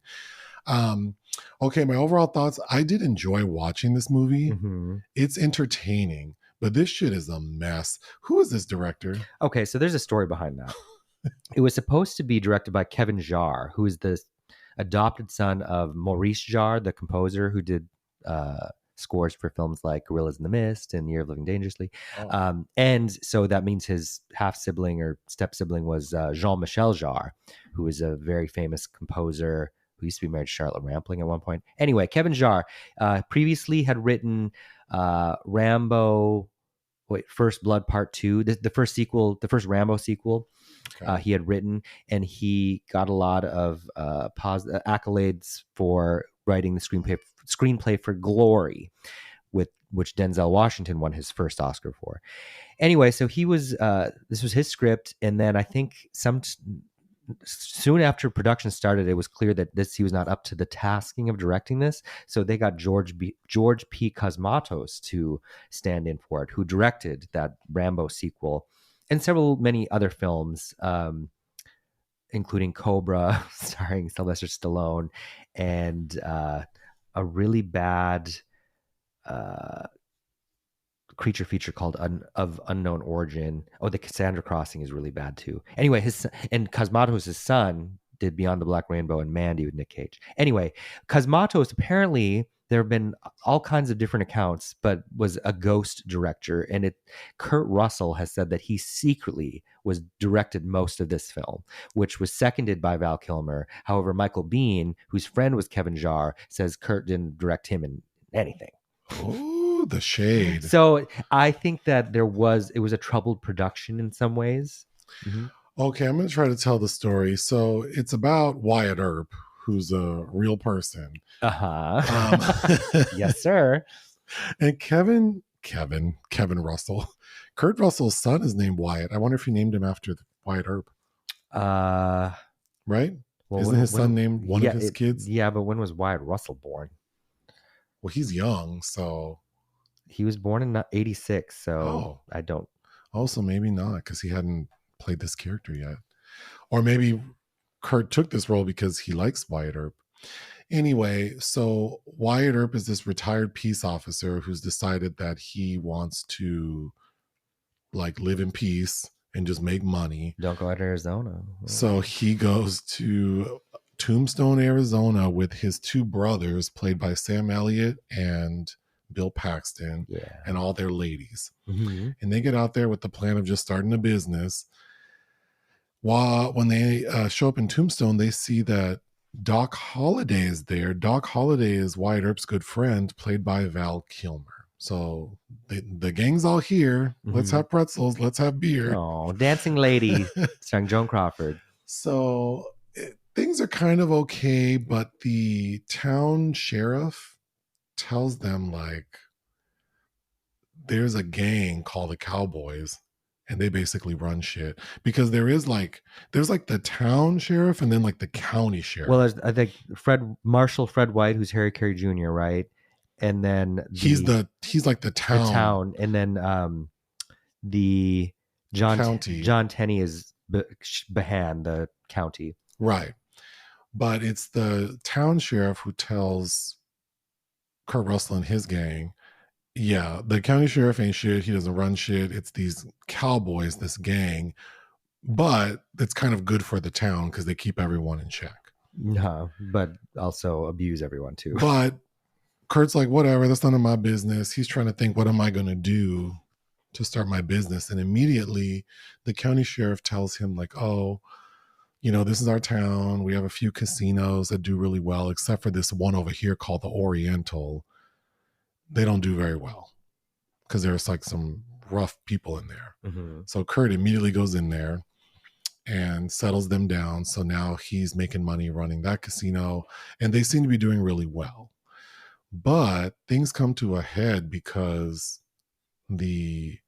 [SPEAKER 3] Okay, my overall thoughts. I did enjoy watching this movie.
[SPEAKER 4] Mm-hmm.
[SPEAKER 3] It's entertaining, but this shit is a mess. Who is this director?
[SPEAKER 4] Okay, so there's a story behind that. It was supposed to be directed by Kevin Jarre, who is the adopted son of Maurice Jarre, the composer who did scores for films like Gorillas in the Mist and Year of Living Dangerously.
[SPEAKER 3] Oh.
[SPEAKER 4] And so that means his half-sibling or step-sibling was Jean-Michel Jarre, who is a very famous composer who used to be married to Charlotte Rampling at one point. Anyway, Kevin Jarre previously had written Rambo, First Blood Part 2, the first sequel, the first Rambo sequel. Okay. He had written, and he got a lot of accolades for writing the screenplay for Glory, with which Denzel Washington won his first Oscar for. Anyway, so he was this was his script, and then I think soon after production started, it was clear that he was not up to the tasking of directing this. So they got George P. Cosmatos to stand in for it, who directed that Rambo sequel and many other films, including Cobra, starring Sylvester Stallone, and a really bad creature feature called Of Unknown Origin. Oh, the Cassandra Crossing is really bad too. Anyway, Cosmatos' son did Beyond the Black Rainbow and Mandy with Nick Cage. Anyway, Cosmatos apparently there have been all kinds of different accounts, but was a ghost director. And Kurt Russell has said that he secretly was directed most of this film, which was seconded by Val Kilmer. However, Michael Biehn, whose friend was Kevin Jarre, says Kurt didn't direct him in anything.
[SPEAKER 3] Oh, the shade.
[SPEAKER 4] So I think that it was a troubled production in some ways. Mm-hmm.
[SPEAKER 3] Okay, I'm going to try to tell the story. So it's about Wyatt Earp, who's a real person.
[SPEAKER 4] Yes, sir.
[SPEAKER 3] And Kevin Russell, Kurt Russell's son is named Wyatt. I wonder if he named him after Wyatt Earp. Right?
[SPEAKER 4] Well,
[SPEAKER 3] Isn't his son named one of his kids?
[SPEAKER 4] Yeah, but when was Wyatt Russell born?
[SPEAKER 3] Well, he's young, so
[SPEAKER 4] he was born in '86. So I don't.
[SPEAKER 3] Also, maybe not because he hadn't played this character yet, or maybe Kurt took this role because he likes Wyatt Earp. Anyway, so Wyatt Earp is this retired peace officer who's decided that he wants to like live in peace and just make money.
[SPEAKER 4] Don't go out to Arizona.
[SPEAKER 3] So he goes to Tombstone, Arizona with his two brothers, played by Sam Elliott and Bill Paxton, and all their ladies.
[SPEAKER 4] Mm-hmm.
[SPEAKER 3] And they get out there with the plan of just starting a business. When they show up in Tombstone, they see that Doc Holliday is there. Doc Holliday is Wyatt Earp's good friend, played by Val Kilmer. So the gang's all here. Mm-hmm. Let's have pretzels. Let's have beer.
[SPEAKER 4] Oh, Dancing Lady, starring Joan Crawford.
[SPEAKER 3] So things are kind of okay, but the town sheriff tells them like there's a gang called the Cowboys. And they basically run shit because there's like the town sheriff and then like the county sheriff.
[SPEAKER 4] Well, I think Marshal Fred White, who's Harry Carey Jr., right? And then
[SPEAKER 3] he's like the town.
[SPEAKER 4] The town, and then the John Tenney is Behan, the county.
[SPEAKER 3] Right, but it's the town sheriff who tells Kurt Russell and his gang. Yeah, the county sheriff ain't shit. He doesn't run shit. It's these cowboys, this gang. But it's kind of good for the town because they keep everyone in check.
[SPEAKER 4] No, but also abuse everyone too.
[SPEAKER 3] But Kurt's like, whatever, that's none of my business. He's trying to think, what am I going to do to start my business? And immediately the county sheriff tells him like, oh, this is our town. We have a few casinos that do really well, except for this one over here called the Oriental. They don't do very well because there's like some rough people in there.
[SPEAKER 4] Mm-hmm.
[SPEAKER 3] So Kurt immediately goes in there and settles them down. So now he's making money running that casino and they seem to be doing really well. But things come to a head because the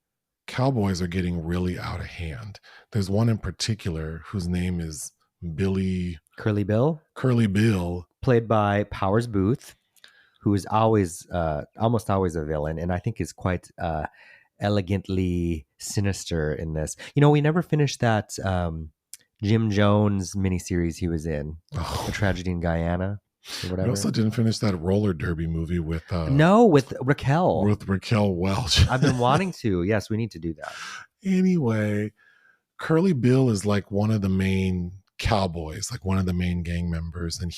[SPEAKER 3] Cowboys are getting really out of hand. There's one in particular whose name is
[SPEAKER 4] Curly Bill,
[SPEAKER 3] played
[SPEAKER 4] by Powers Booth, who is almost always a villain, and I think is quite elegantly sinister in this. We never finished that Jim Jones miniseries he was in, A Tragedy in Guyana, or whatever.
[SPEAKER 3] We also didn't finish that roller derby movie with
[SPEAKER 4] Raquel.
[SPEAKER 3] With Raquel Welch.
[SPEAKER 4] I've been wanting to. Yes, we need to do that.
[SPEAKER 3] Anyway, Curly Bill is like one of the main cowboys, like one of the main gang members, and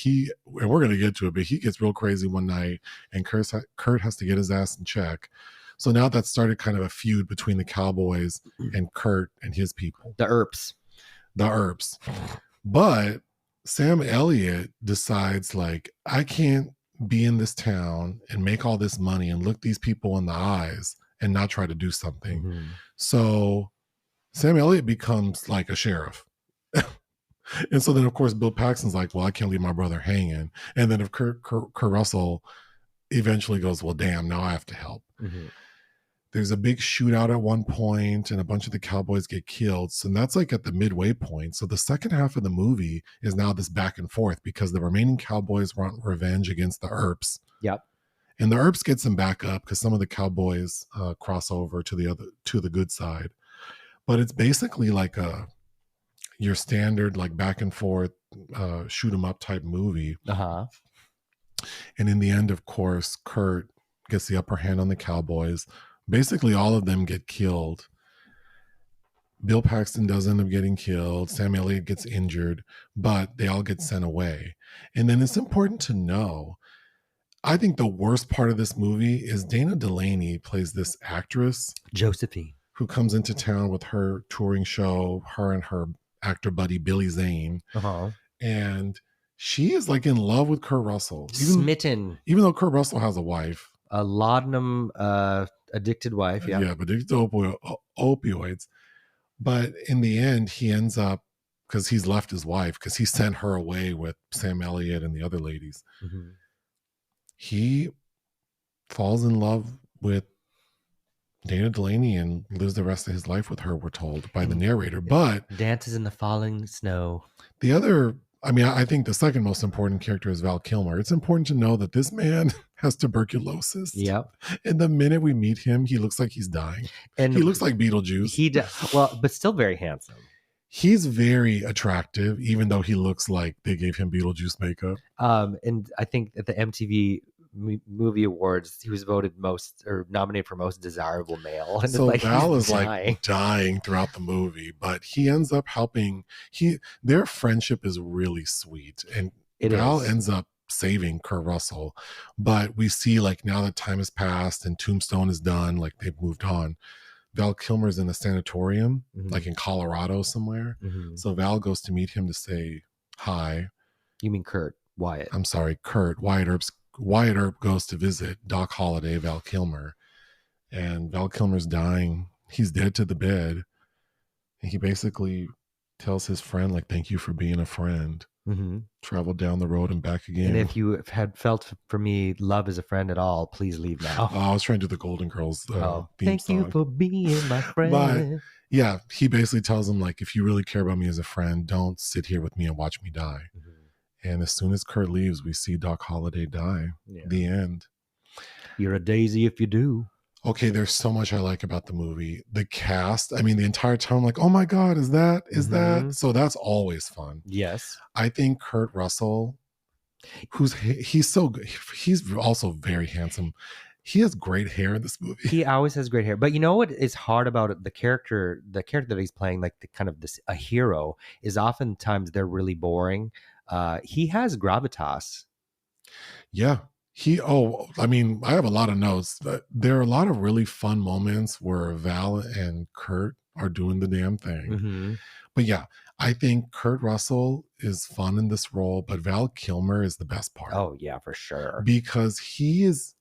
[SPEAKER 3] we're going to get to it, but he gets real crazy one night and Kurt has to get his ass in check. So now that started kind of a feud between the Cowboys and Kurt and his people,
[SPEAKER 4] the Earps.
[SPEAKER 3] But Sam Elliott decides like, I can't be in this town and make all this money and look these people in the eyes and not try to do something.
[SPEAKER 4] Mm-hmm.
[SPEAKER 3] So Sam Elliott becomes like a sheriff. And so then, of course, Bill Paxton's like, well, I can't leave my brother hanging. And then if Kurt Russell eventually goes, well, damn, now I have to help.
[SPEAKER 4] Mm-hmm.
[SPEAKER 3] There's a big shootout at one point and a bunch of the Cowboys get killed. So that's like at the midway point. So the second half of the movie is now this back and forth because the remaining Cowboys want revenge against the Earps.
[SPEAKER 4] Yep.
[SPEAKER 3] And the Earps get some backup because some of the Cowboys cross over to the good side. But it's basically like your standard like back and forth shoot 'em up type movie.
[SPEAKER 4] Uh-huh.
[SPEAKER 3] And in the end, of course, Kurt gets the upper hand on the Cowboys. Basically all of them get killed. Bill Paxton does end up getting killed. Sam Elliott gets injured, but they all get sent away. And then it's important to know I think the worst part of this movie is Dana Delaney plays this actress
[SPEAKER 4] Josephine.
[SPEAKER 3] who comes into town with her touring show, her and her actor buddy Billy Zane. And she is like in love with Kurt Russell.
[SPEAKER 4] Smitten.
[SPEAKER 3] Even though Kurt Russell has a wife.
[SPEAKER 4] A laudanum addicted wife, yeah.
[SPEAKER 3] Yeah, but addicted to opioids. But in the end, he ends up, because he's left his wife, because he sent her away with Sam Elliott and the other ladies. He falls in love with Dana Delaney and lives the rest of his life with her, we're told by the narrator. But
[SPEAKER 4] dances in the falling snow.
[SPEAKER 3] The other, I mean, I think the second most important character is Val Kilmer. It's important to know that this man has tuberculosis.
[SPEAKER 4] Yep.
[SPEAKER 3] And the minute we meet him, he looks like he's dying. And he looks like Beetlejuice.
[SPEAKER 4] He does. Well, but still very handsome.
[SPEAKER 3] He's very attractive, even though he looks like they gave him Beetlejuice makeup.
[SPEAKER 4] And I think at the MTV Movie Awards, he was voted most or nominated for most desirable male. And
[SPEAKER 3] so
[SPEAKER 4] like,
[SPEAKER 3] Val is like dying throughout the movie, but he ends up helping. Their friendship is really sweet, and Val ends up saving Kurt Russell. But we see, like, now that time has passed and Tombstone is done, like they've moved on. Val Kilmer's in a sanatorium, like in Colorado somewhere. So Val goes to meet him to say hi.
[SPEAKER 4] You mean Kurt Wyatt?
[SPEAKER 3] I'm sorry, Kurt Wyatt Earp goes to visit Doc Holliday, Val Kilmer, and Val Kilmer's dying. He's dead to the bed. And he basically tells his friend, like, thank you for being a friend. Traveled down the road and back again.
[SPEAKER 4] And if you had felt for me love as a friend at all, please leave now.
[SPEAKER 3] I was trying to do the Golden Girls
[SPEAKER 4] thank
[SPEAKER 3] song.
[SPEAKER 4] You for being my friend.
[SPEAKER 3] But yeah, he basically tells him, like, if you really care about me as a friend, don't sit here with me and watch me die. And as soon as Kurt leaves, we see Doc Holliday die. Yeah. The end.
[SPEAKER 4] You're a daisy if you do.
[SPEAKER 3] Okay, there's so much I like about the movie. The cast, I mean, the entire time, I'm like, oh my God, is that? So that's always fun.
[SPEAKER 4] Yes.
[SPEAKER 3] I think Kurt Russell, he's also very handsome. He has great hair in this movie.
[SPEAKER 4] He always has great hair. But you know what is hard about it? The character that he's playing, like a hero, is oftentimes they're really boring. He has gravitas.
[SPEAKER 3] Yeah. I mean, I have a lot of notes. There are a lot of really fun moments where Val and Kurt are doing the damn thing. But yeah, I think Kurt Russell is fun in this role, but Val Kilmer is the best part.
[SPEAKER 4] Oh yeah, for sure.
[SPEAKER 3] Because he is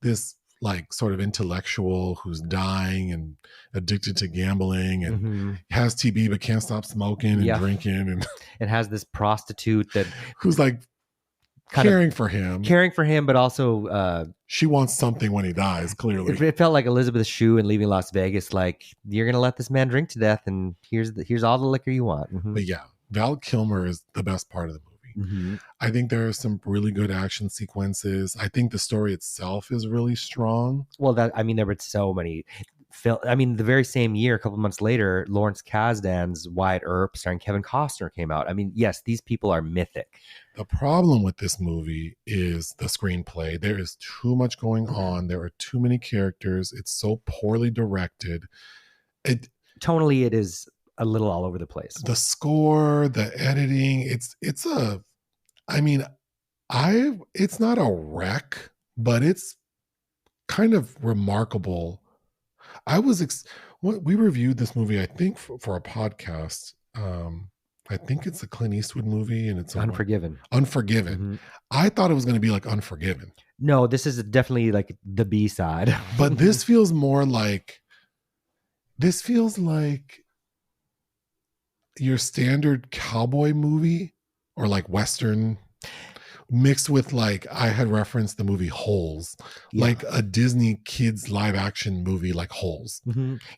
[SPEAKER 3] this, like, sort of intellectual who's dying and addicted to gambling and has TB but can't stop smoking and drinking, and
[SPEAKER 4] has this prostitute
[SPEAKER 3] who's like caring for him,
[SPEAKER 4] but also
[SPEAKER 3] she wants something when he dies. Clearly,
[SPEAKER 4] it felt like Elizabeth Shue in Leaving Las Vegas. Like, you're gonna let this man drink to death, and here's all the liquor you want.
[SPEAKER 3] But yeah, Val Kilmer is the best part of the movie. I think there are some really good action sequences. I think the story itself is really strong.
[SPEAKER 4] Well, there were so many. The very same year, a couple months later, Lawrence Kasdan's Wyatt Earp, starring Kevin Costner, came out. I mean, yes, these people are mythic.
[SPEAKER 3] The problem with this movie is the screenplay. There is too much going on. There are too many characters. It's so poorly directed.
[SPEAKER 4] Tonally, it is a little all over the place.
[SPEAKER 3] The score, the editing, it's not a wreck, but it's kind of remarkable. We reviewed this movie, I think, for a podcast. I think it's a Clint Eastwood movie, and it's
[SPEAKER 4] Unforgiven.
[SPEAKER 3] I thought it was going to be like Unforgiven.
[SPEAKER 4] No, this is definitely like the B-side.
[SPEAKER 3] But this feels like your standard cowboy movie, or like Western, mixed with, like, I had referenced the movie Holes, like a Disney kids live action movie like Holes.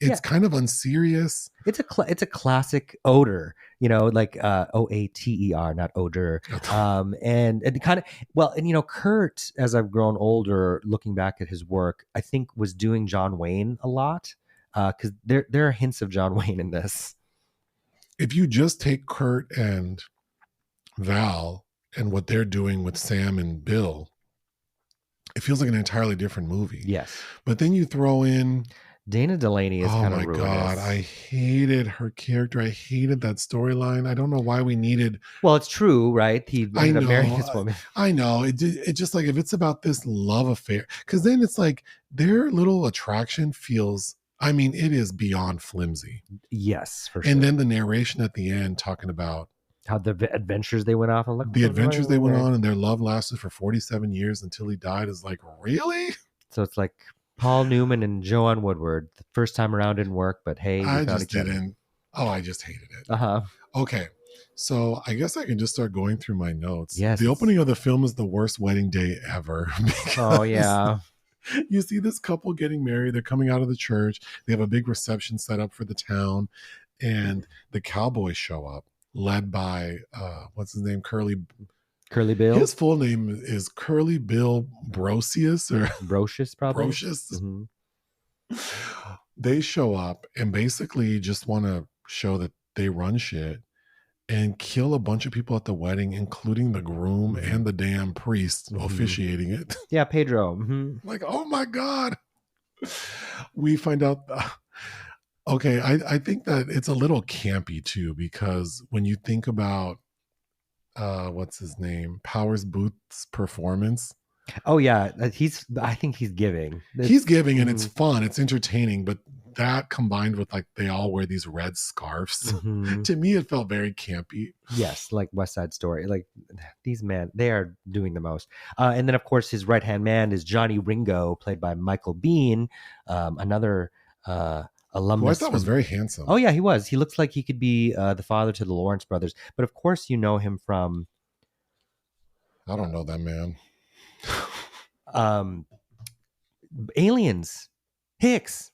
[SPEAKER 3] It's kind of unserious.
[SPEAKER 4] It's a classic odor, like OATER, not odor. And kind of, Kurt, as I've grown older, looking back at his work, I think was doing John Wayne a lot, because there are hints of John Wayne in this.
[SPEAKER 3] If you just take Kurt and Val and what they're doing with Sam and Bill, it feels like an entirely different movie.
[SPEAKER 4] Yes.
[SPEAKER 3] But then you throw in
[SPEAKER 4] Dana Delaney is
[SPEAKER 3] Oh
[SPEAKER 4] kind of
[SPEAKER 3] my
[SPEAKER 4] ruinous.
[SPEAKER 3] God. I hated her character. I hated that storyline. I don't know why we needed.
[SPEAKER 4] Well, it's true, right? He
[SPEAKER 3] I
[SPEAKER 4] ended up marrying
[SPEAKER 3] know.
[SPEAKER 4] this woman.
[SPEAKER 3] I know. It just like, if it's about this love affair, because then it's like their little attraction feels, I mean, it is beyond flimsy.
[SPEAKER 4] Yes, for sure.
[SPEAKER 3] And then the narration at the end talking about
[SPEAKER 4] how the adventures they went off on.
[SPEAKER 3] the adventures they went on, and their love lasted for 47 years until he died, is like, really?
[SPEAKER 4] So it's like Paul Newman and Joanne Woodward. The first time around didn't work, but hey,
[SPEAKER 3] I just didn't. Oh, I just hated it.
[SPEAKER 4] Uh-huh.
[SPEAKER 3] Okay. So I guess I can just start going through my notes.
[SPEAKER 4] Yes.
[SPEAKER 3] The opening of the film is the worst wedding day ever.
[SPEAKER 4] Oh, yeah.
[SPEAKER 3] You see this couple getting married. They're coming out of the church. They have a big reception set up for the town. And the cowboys show up, led by, what's his name? Curly Bill. His full name is Curly Bill Brocious, or
[SPEAKER 4] Brocious, probably.
[SPEAKER 3] Brocious.
[SPEAKER 4] Mm-hmm.
[SPEAKER 3] They show up and basically just want to show that they run shit and kill a bunch of people at the wedding, including the groom and the damn priest officiating it.
[SPEAKER 4] Yeah, Pedro. Mm-hmm.
[SPEAKER 3] Like, oh my God. We find out. Okay, I think that it's a little campy too, because when you think about what's his name, Powers Booth's performance.
[SPEAKER 4] Oh yeah, I think he's giving.
[SPEAKER 3] He's giving, and it's fun, it's entertaining, but that combined with like they all wear these red scarves, to me it felt very campy.
[SPEAKER 4] Yes, like West Side Story. Like these men, they are doing the most. And then of course his right hand man is Johnny Ringo, played by Michael Biehn, another alumnus.
[SPEAKER 3] Who I thought was very handsome.
[SPEAKER 4] Oh yeah, he was. He looks like he could be the father to the Lawrence brothers. But of course you know him from.
[SPEAKER 3] I don't know that man.
[SPEAKER 4] Aliens. Hicks.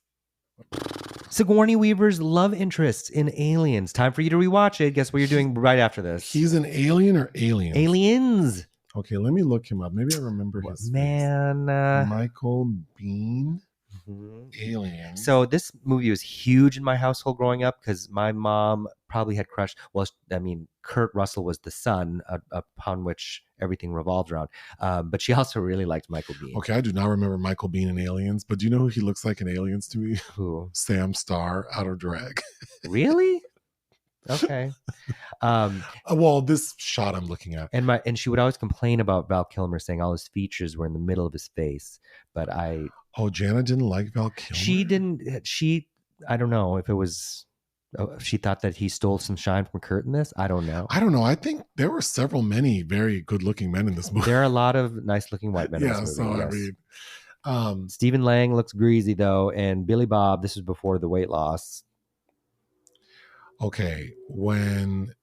[SPEAKER 4] Sigourney Weaver's love interest in Aliens. Time for you to rewatch it. Guess what you're doing right after this?
[SPEAKER 3] He's an alien or aliens?
[SPEAKER 4] Aliens.
[SPEAKER 3] Okay, let me look him up. Maybe I remember his
[SPEAKER 4] man.
[SPEAKER 3] Michael Biehn. Alien.
[SPEAKER 4] So this movie was huge in my household growing up because my mom probably had crushed. Well, I mean, Kurt Russell was the son upon which everything revolved around. But she also really liked Michael Biehn.
[SPEAKER 3] Okay, I do not remember Michael Biehn in Aliens, but do you know who he looks like in Aliens to me?
[SPEAKER 4] Who?
[SPEAKER 3] Sam Starr out of Drag.
[SPEAKER 4] Really? Okay.
[SPEAKER 3] Well, this shot I'm looking at,
[SPEAKER 4] and she would always complain about Val Kilmer saying all his features were in the middle of his face, but
[SPEAKER 3] Jana didn't like Val Kilmer.
[SPEAKER 4] I don't know if it was she thought that he stole some shine from Kurt in this. I don't know.
[SPEAKER 3] I think there were many very good looking men in this movie.
[SPEAKER 4] There are a lot of nice looking white men in this movie.
[SPEAKER 3] So
[SPEAKER 4] yes.
[SPEAKER 3] I mean,
[SPEAKER 4] Stephen Lang looks greasy though, and Billy Bob, this is before the weight loss.
[SPEAKER 3] Okay, when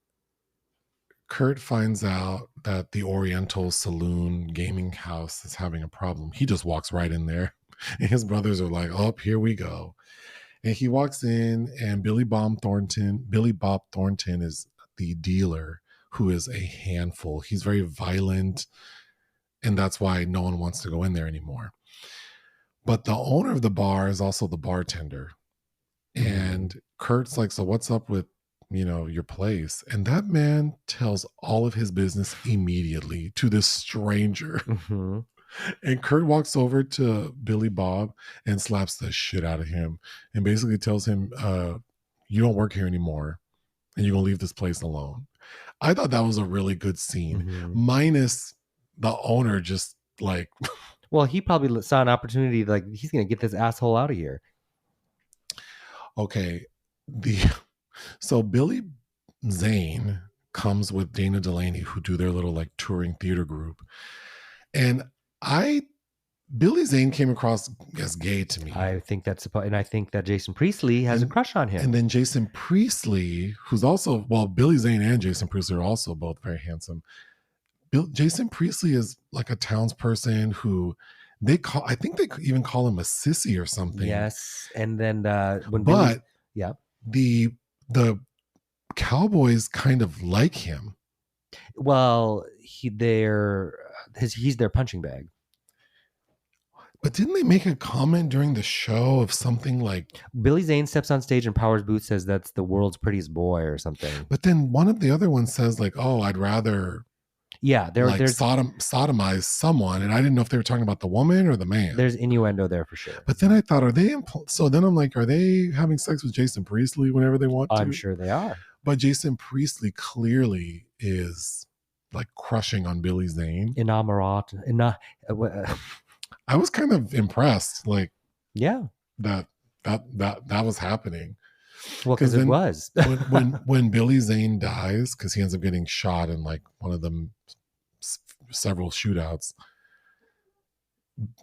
[SPEAKER 3] Kurt finds out that the Oriental Saloon gaming house is having a problem, he just walks right in there. And his brothers are like, oh, here we go. And he walks in, and Billy Bob Thornton is the dealer, who is a handful. He's very violent, and that's why no one wants to go in there anymore. But the owner of the bar is also the bartender. And Kurt's like, so what's up with, your place? And that man tells all of his business immediately to this stranger. Mm-hmm. And Kurt walks over to Billy Bob and slaps the shit out of him and basically tells him, you don't work here anymore and you're going to leave this place alone. I thought that was a really good scene, minus the owner just like...
[SPEAKER 4] Well, he probably saw an opportunity, like, he's going to get this asshole out of here.
[SPEAKER 3] Okay. So Billy Zane comes with Dana Delaney, who do their little like touring theater group. And Billy Zane came across as gay to me.
[SPEAKER 4] I think and I think that Jason Priestley has a crush on him.
[SPEAKER 3] And then Jason Priestley, who's also, Billy Zane and Jason Priestley are also both very handsome. Jason Priestley is like a townsperson who I think they even call him a sissy or something.
[SPEAKER 4] Yes. And then
[SPEAKER 3] the Cowboys kind of like him.
[SPEAKER 4] Well, he's their punching bag.
[SPEAKER 3] But didn't they make a comment during the show of something like...
[SPEAKER 4] Billy Zane steps on stage and Powers Booth says that's the world's prettiest boy or something.
[SPEAKER 3] But then one of the other ones says like, oh, I'd rather
[SPEAKER 4] Yeah,
[SPEAKER 3] like
[SPEAKER 4] there's
[SPEAKER 3] sodomized someone, and I didn't know if they were talking about the woman or the man.
[SPEAKER 4] there's innuendo there for sure.
[SPEAKER 3] But then I thought, are they? So then I'm like, are they having sex with Jason Priestley whenever they want to?
[SPEAKER 4] I'm sure they are.
[SPEAKER 3] But Jason Priestley clearly is like crushing on Billy Zane.
[SPEAKER 4] Enamorat.
[SPEAKER 3] I was kind of impressed, like
[SPEAKER 4] Yeah.
[SPEAKER 3] that was happening.
[SPEAKER 4] Well, because it was.
[SPEAKER 3] when Billy Zane dies, because he ends up getting shot in like one of them several shootouts.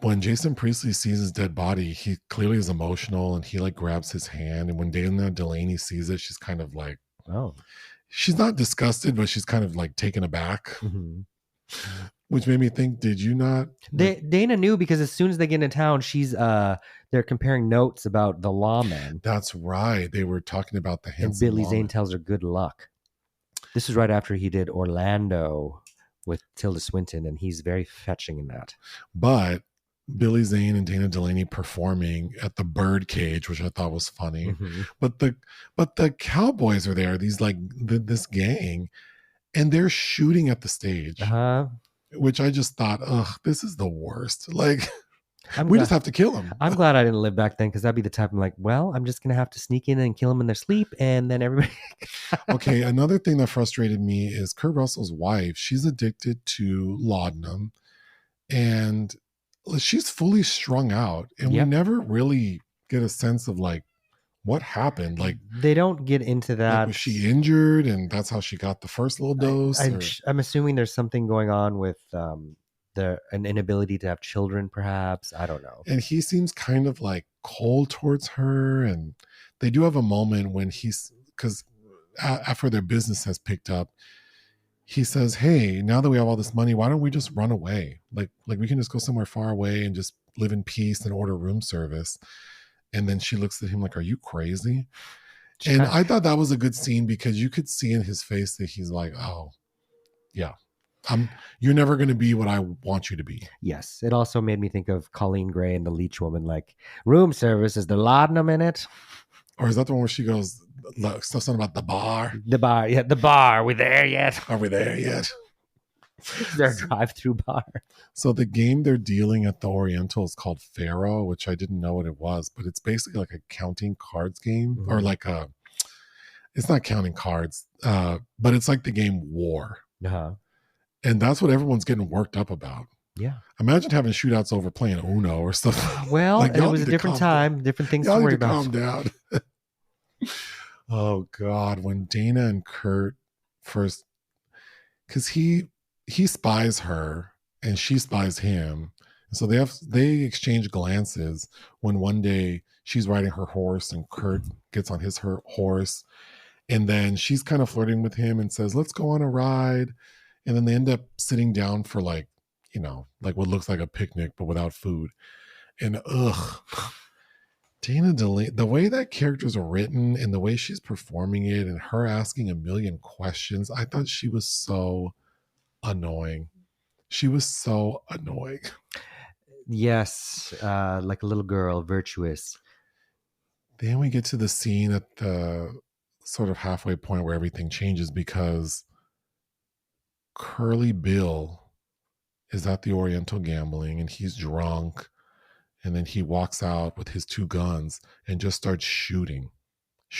[SPEAKER 3] When Jason Priestley sees his dead body, he clearly is emotional, and he like grabs his hand. And when Dana Delaney sees it, she's kind of like,
[SPEAKER 4] oh,
[SPEAKER 3] she's not disgusted, but she's kind of like taken aback.
[SPEAKER 4] Mm-hmm.
[SPEAKER 3] Which made me think, did you not?
[SPEAKER 4] Dana knew, because as soon as they get into town, they're comparing notes about the lawman.
[SPEAKER 3] That's right. They were talking about the handsome
[SPEAKER 4] And Billy
[SPEAKER 3] lawman.
[SPEAKER 4] Zane tells her good luck. This is right after he did Orlando with Tilda Swinton, and he's very fetching in that.
[SPEAKER 3] But Billy Zane and Dana Delaney performing at the Birdcage, which I thought was funny.
[SPEAKER 4] Mm-hmm.
[SPEAKER 3] But the cowboys are there, these like this gang, and they're shooting at the stage.
[SPEAKER 4] Uh-huh.
[SPEAKER 3] Which I just thought, this is the worst. Like,
[SPEAKER 4] we
[SPEAKER 3] just have to kill him.
[SPEAKER 4] I'm glad I didn't live back then, because that'd be the type I'm like, well, I'm just going to have to sneak in and kill them in their sleep, and then everybody...
[SPEAKER 3] Okay, another thing that frustrated me is Kurt Russell's wife. She's addicted to laudanum, and she's fully strung out, and we never really get a sense of like what happened. Like,
[SPEAKER 4] they don't get into that.
[SPEAKER 3] Like, was she injured, and that's how she got the first little dose?
[SPEAKER 4] I'm assuming there's something going on with an inability to have children, perhaps. I don't know.
[SPEAKER 3] And he seems kind of like cold towards her, and they do have a moment when because after their business has picked up, he says, hey, now that we have all this money, why don't we just run away? Like we can just go somewhere far away and just live in peace and order room service. And then she looks at him like, are you crazy? And I thought that was a good scene, because you could see in his face that he's like, oh, yeah, you're never going to be what I want you to be.
[SPEAKER 4] Yes. It also made me think of Colleen Gray and the Leech Woman, like, room service, is there laudanum in it?
[SPEAKER 3] Or is that the one where she goes, something about the bar?
[SPEAKER 4] The bar. Yeah, the bar. Are we there yet?
[SPEAKER 3] Are we there yet?
[SPEAKER 4] Is there a drive-through bar?
[SPEAKER 3] So the game they're dealing at the Oriental is called Pharaoh, which I didn't know what it was, but it's basically like a counting cards game, or like it's not counting cards, but it's like the game War.
[SPEAKER 4] Uh-huh.
[SPEAKER 3] And that's what everyone's getting worked up about.
[SPEAKER 4] Yeah.
[SPEAKER 3] Imagine having shootouts over playing Uno or stuff.
[SPEAKER 4] Well,
[SPEAKER 3] like,
[SPEAKER 4] it was a different time, different things to worry about.
[SPEAKER 3] Calm down. Oh God, when Dana and Kurt first, because he spies her and she spies him, and so they exchange glances when one day she's riding her horse and Kurt gets on her horse, and then she's kind of flirting with him and says, let's go on a ride, and then they end up sitting down for like what looks like a picnic but without food. And Dana Delaney, the way that characters are written and the way she's performing it and her asking a million questions, I thought she was so annoying. She was so annoying.
[SPEAKER 4] Yes, like a little girl, virtuous.
[SPEAKER 3] Then we get to the scene at the sort of halfway point where everything changes, because Curly Bill is at the Oriental gambling and he's drunk. And then he walks out with his two guns and just starts shooting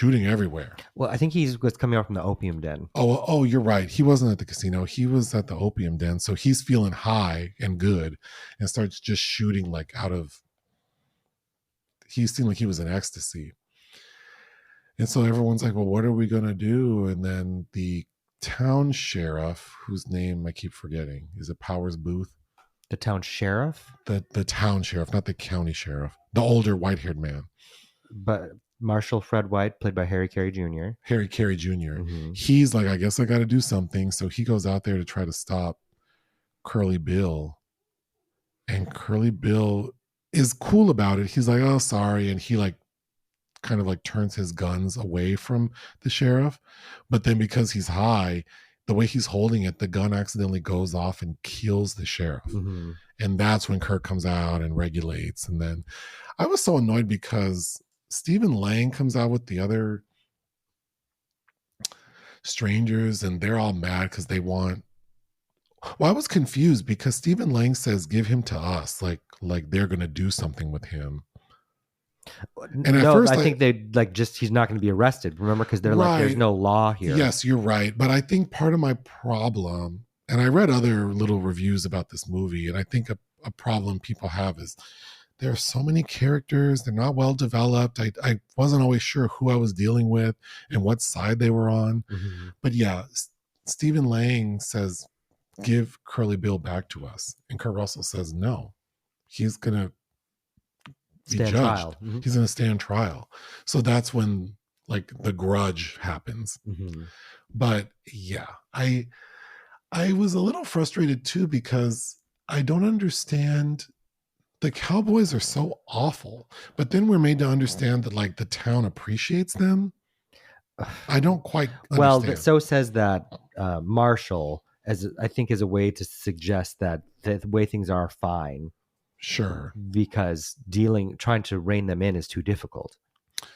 [SPEAKER 3] everywhere.
[SPEAKER 4] Well, I think he was coming out from the opium den.
[SPEAKER 3] Oh, you're right. He wasn't at the casino. He was at the opium den. So he's feeling high and good and starts just shooting he seemed like he was in ecstasy. And so everyone's like, well, what are we going to do? And then the town sheriff, whose name I keep forgetting, is it Powers Booth?
[SPEAKER 4] The town sheriff?
[SPEAKER 3] The town sheriff, not the county sheriff. The older white-haired man.
[SPEAKER 4] But Marshall Fred White, played by Harry Carey Jr.
[SPEAKER 3] Harry Carey Jr.
[SPEAKER 4] Mm-hmm.
[SPEAKER 3] He's like, I guess I got to do something. So he goes out there to try to stop Curly Bill. And Curly Bill is cool about it. He's like, oh, sorry. And he kind of turns his guns away from the sheriff. But then because he's high, the way he's holding it, the gun accidentally goes off and kills the sheriff.
[SPEAKER 4] Mm-hmm.
[SPEAKER 3] And that's when Kurt comes out and regulates. And then I was so annoyed because Stephen Lang comes out with the other strangers and they're all mad because they want Well, I was confused because Stephen Lang says give him to us, like they're gonna do something with him. And at first,
[SPEAKER 4] I think they he's not going to be arrested. Remember, because they're like, there's no law here.
[SPEAKER 3] Yes, you're right. But I think part of my problem, and I read other little reviews about this movie, and I think a problem people have is there are so many characters. They're not well developed. I wasn't always sure who I was dealing with and what side they were on. Mm-hmm. But yeah, Stephen Lang says, give Curly Bill back to us. And Kurt Russell says, no, he's going to be judged. Trial. Mm-hmm. He's going to stand trial. So that's when like the grudge happens. Mm-hmm. But yeah, I was a little frustrated too, because I don't understand. The Cowboys are so awful, but then we're made to understand that like the town appreciates them. I don't quite understand.
[SPEAKER 4] Well, but so says that Marshall, as I think is a way to suggest that the way things are fine.
[SPEAKER 3] Sure.
[SPEAKER 4] Because trying to rein them in is too difficult.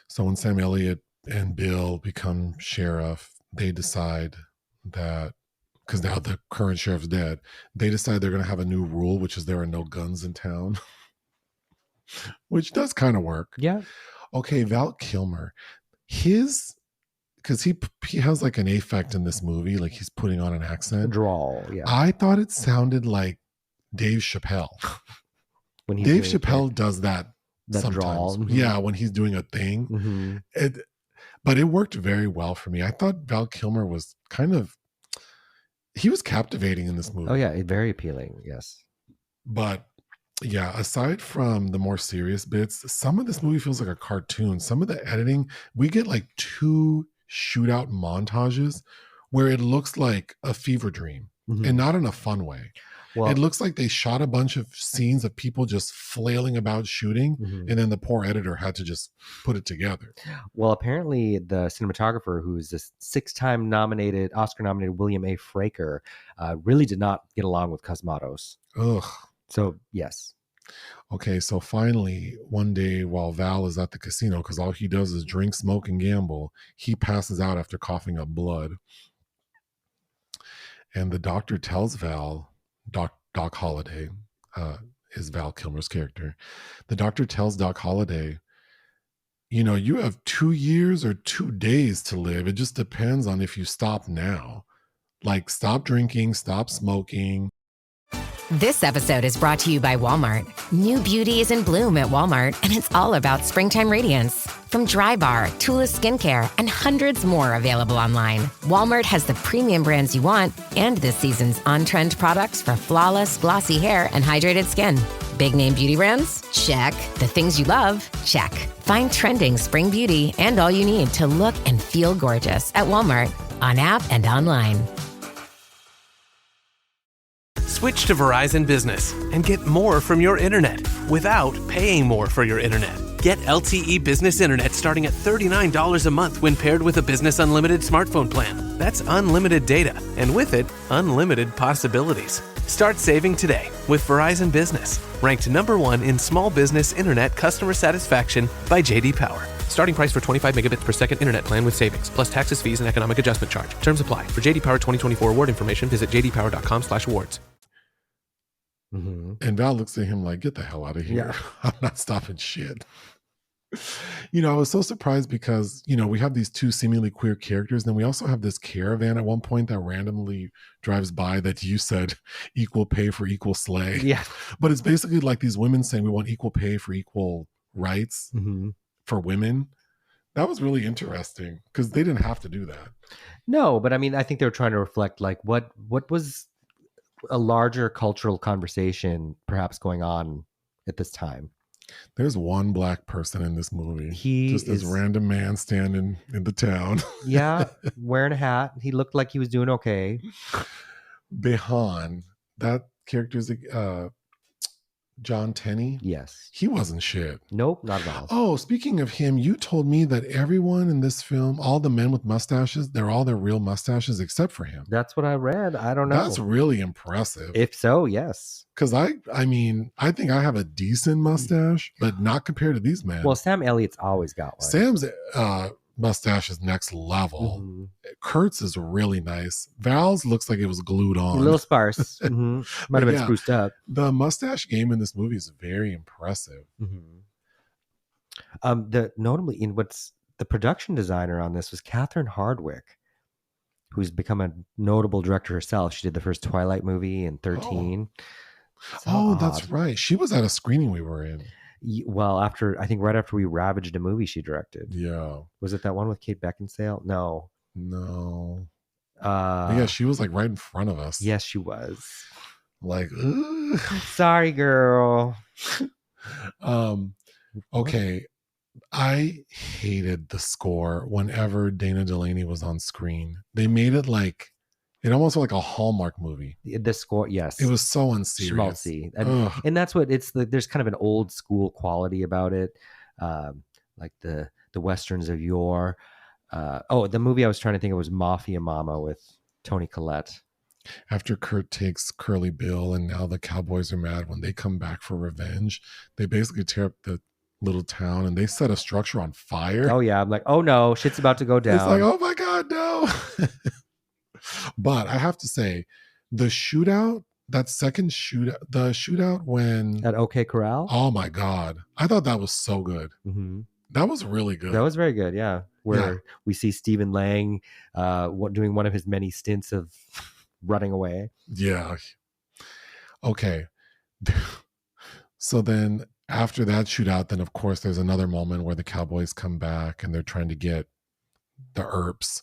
[SPEAKER 3] So when Sam Elliott and Bill become sheriff, they decide that, because now the current sheriff's dead, they decide they're going to have a new rule, which is there are no guns in town, which does kind of work.
[SPEAKER 4] Yeah.
[SPEAKER 3] Okay, Val Kilmer, because he has like an affect in this movie, like he's putting on an accent.
[SPEAKER 4] A drawl, yeah.
[SPEAKER 3] I thought it sounded like Dave Chappelle. When Dave Chappelle does that sometimes. Drawl. Mm-hmm. Yeah, when he's doing a thing. Mm-hmm. But it worked very well for me. I thought Val Kilmer was he was captivating in this movie.
[SPEAKER 4] Oh yeah, very appealing, yes.
[SPEAKER 3] But yeah, aside from the more serious bits, some of this movie feels like a cartoon. Some of the editing, we get like 2 shootout montages where it looks like a fever dream, mm-hmm. and not in a fun way. Well, it looks like they shot a bunch of scenes of people just flailing about shooting, mm-hmm. and then the poor editor had to just put it together.
[SPEAKER 4] Well, apparently the cinematographer, who is this 6-time Oscar-nominated William A. Fraker, really did not get along with Cosmatos.
[SPEAKER 3] Ugh.
[SPEAKER 4] So, yes.
[SPEAKER 3] Okay, so finally, one day while Val is at the casino, because all he does is drink, smoke, and gamble, he passes out after coughing up blood. And the doctor tells Val... Doc Holliday is Val Kilmer's character. The doctor tells Doc Holliday, you have 2 years or 2 days to live. It just depends on if you stop now. Like, stop drinking, stop smoking.
[SPEAKER 7] This episode is brought to you by Walmart. New beauty is in bloom at Walmart, and it's all about springtime radiance. From Drybar, Tula Skincare, and hundreds more available online, Walmart has the premium brands you want and this season's on-trend products for flawless, glossy hair and hydrated skin. Big name beauty brands? Check. The things you love? Check. Find trending spring beauty and all you need to look and feel gorgeous at Walmart, on app and online.
[SPEAKER 8] Switch to Verizon Business and get more from your internet without paying more for your internet. Get LTE Business Internet starting at $39 a month when paired with a Business Unlimited smartphone plan. That's unlimited data, and with it, unlimited possibilities. Start saving today with Verizon Business, ranked #1 in small business internet customer satisfaction by J.D. Power. Starting price for 25 megabits per second internet plan with savings, plus taxes, fees, and economic adjustment charge. Terms apply. For J.D. Power 2024 award information, visit jdpower.com/awards.
[SPEAKER 3] Mm-hmm. And Val looks at him like, get the hell out of here. Yeah. I'm not stopping shit. I was so surprised because, we have these 2 seemingly queer characters. Then we also have this caravan at one point that randomly drives by that you said equal pay for equal slay.
[SPEAKER 4] Yeah.
[SPEAKER 3] But it's basically like these women saying we want equal pay for equal rights, mm-hmm. for women. That was really interesting because they didn't have to do that.
[SPEAKER 4] No, but I mean, I think they were trying to reflect like what was a larger cultural conversation perhaps going on at this time.
[SPEAKER 3] There's one Black person in this movie. This random man standing in the town.
[SPEAKER 4] Yeah, wearing a hat. He looked like he was doing okay.
[SPEAKER 3] Behan, that character's John Tenney.
[SPEAKER 4] Yes.
[SPEAKER 3] He wasn't shit.
[SPEAKER 4] Nope, not at all.
[SPEAKER 3] Oh, speaking of him, you told me that everyone in this film, all the men with mustaches, they're all their real mustaches except for him.
[SPEAKER 4] That's what I read. I don't know.
[SPEAKER 3] That's really impressive.
[SPEAKER 4] If so, yes.
[SPEAKER 3] Because I think I have a decent mustache, but not compared to these men.
[SPEAKER 4] Well, Sam Elliott's always got one.
[SPEAKER 3] Sam's mustache is next level.
[SPEAKER 4] Mm-hmm.
[SPEAKER 3] Kurt's is really nice. Val's looks like it was glued on.
[SPEAKER 4] A little sparse. Mm-hmm. Might have been spruced up.
[SPEAKER 3] The mustache game in this movie is very impressive.
[SPEAKER 4] Mm-hmm. Notably, in what's the production designer on this was Catherine Hardwicke, who's become a notable director herself. She did the first Twilight movie in 13.
[SPEAKER 3] That's right. She was at a screening we were in.
[SPEAKER 4] Well, I think right after we ravaged a movie she directed.
[SPEAKER 3] Yeah.
[SPEAKER 4] Was it that one with Kate Beckinsale? No.
[SPEAKER 3] Yeah, she was like right in front of us.
[SPEAKER 4] Yes, she was.
[SPEAKER 3] Like, ugh.
[SPEAKER 4] Sorry, girl.
[SPEAKER 3] Okay. I hated the score whenever Dana Delaney was on screen. They made it like, it almost felt like a Hallmark movie.
[SPEAKER 4] The score, yes.
[SPEAKER 3] It was so unserious.
[SPEAKER 4] Schmaltzy. And that's what it's like. There's kind of an old school quality about it. Like the Westerns of yore. The movie I was trying to think of was Mafia Mama with Toni Collette.
[SPEAKER 3] After Kurt takes Curly Bill and now the cowboys are mad when they come back for revenge, they basically tear up the little town and they set a structure on fire.
[SPEAKER 4] Oh yeah, I'm like, oh no, shit's about to go down.
[SPEAKER 3] It's like, oh my God, no. But I have to say, the shootout, that second shootout, the shootout when
[SPEAKER 4] at OK Corral.
[SPEAKER 3] Oh my God, I thought that was so good.
[SPEAKER 4] Mm-hmm.
[SPEAKER 3] That was really good.
[SPEAKER 4] That was very good. Yeah, where we see Stephen Lang doing one of his many stints of running away.
[SPEAKER 3] Yeah. Okay. So then after that shootout, then of course there's another moment where the cowboys come back and they're trying to get the Earps,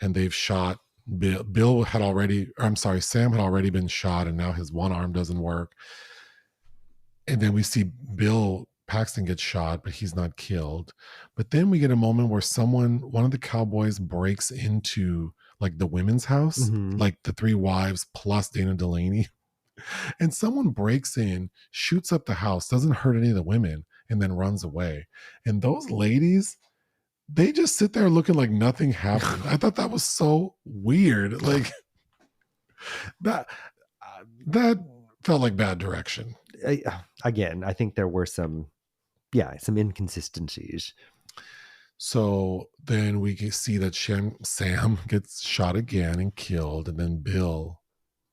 [SPEAKER 3] and they've shot Sam had already been shot, and now his one arm doesn't work. And then we see Bill Paxton gets shot, but he's not killed. But then we get a moment where one of the cowboys breaks into like the women's house, like the three wives plus Dana Delaney. And someone breaks in, shoots up the house, doesn't hurt any of the women, and then runs away. And those ladies, they just sit there looking like nothing happened. I thought that was so weird. Like that felt like bad direction.
[SPEAKER 4] Again, I think there were some inconsistencies.
[SPEAKER 3] So then we can see that Sam gets shot again and killed, and then Bill.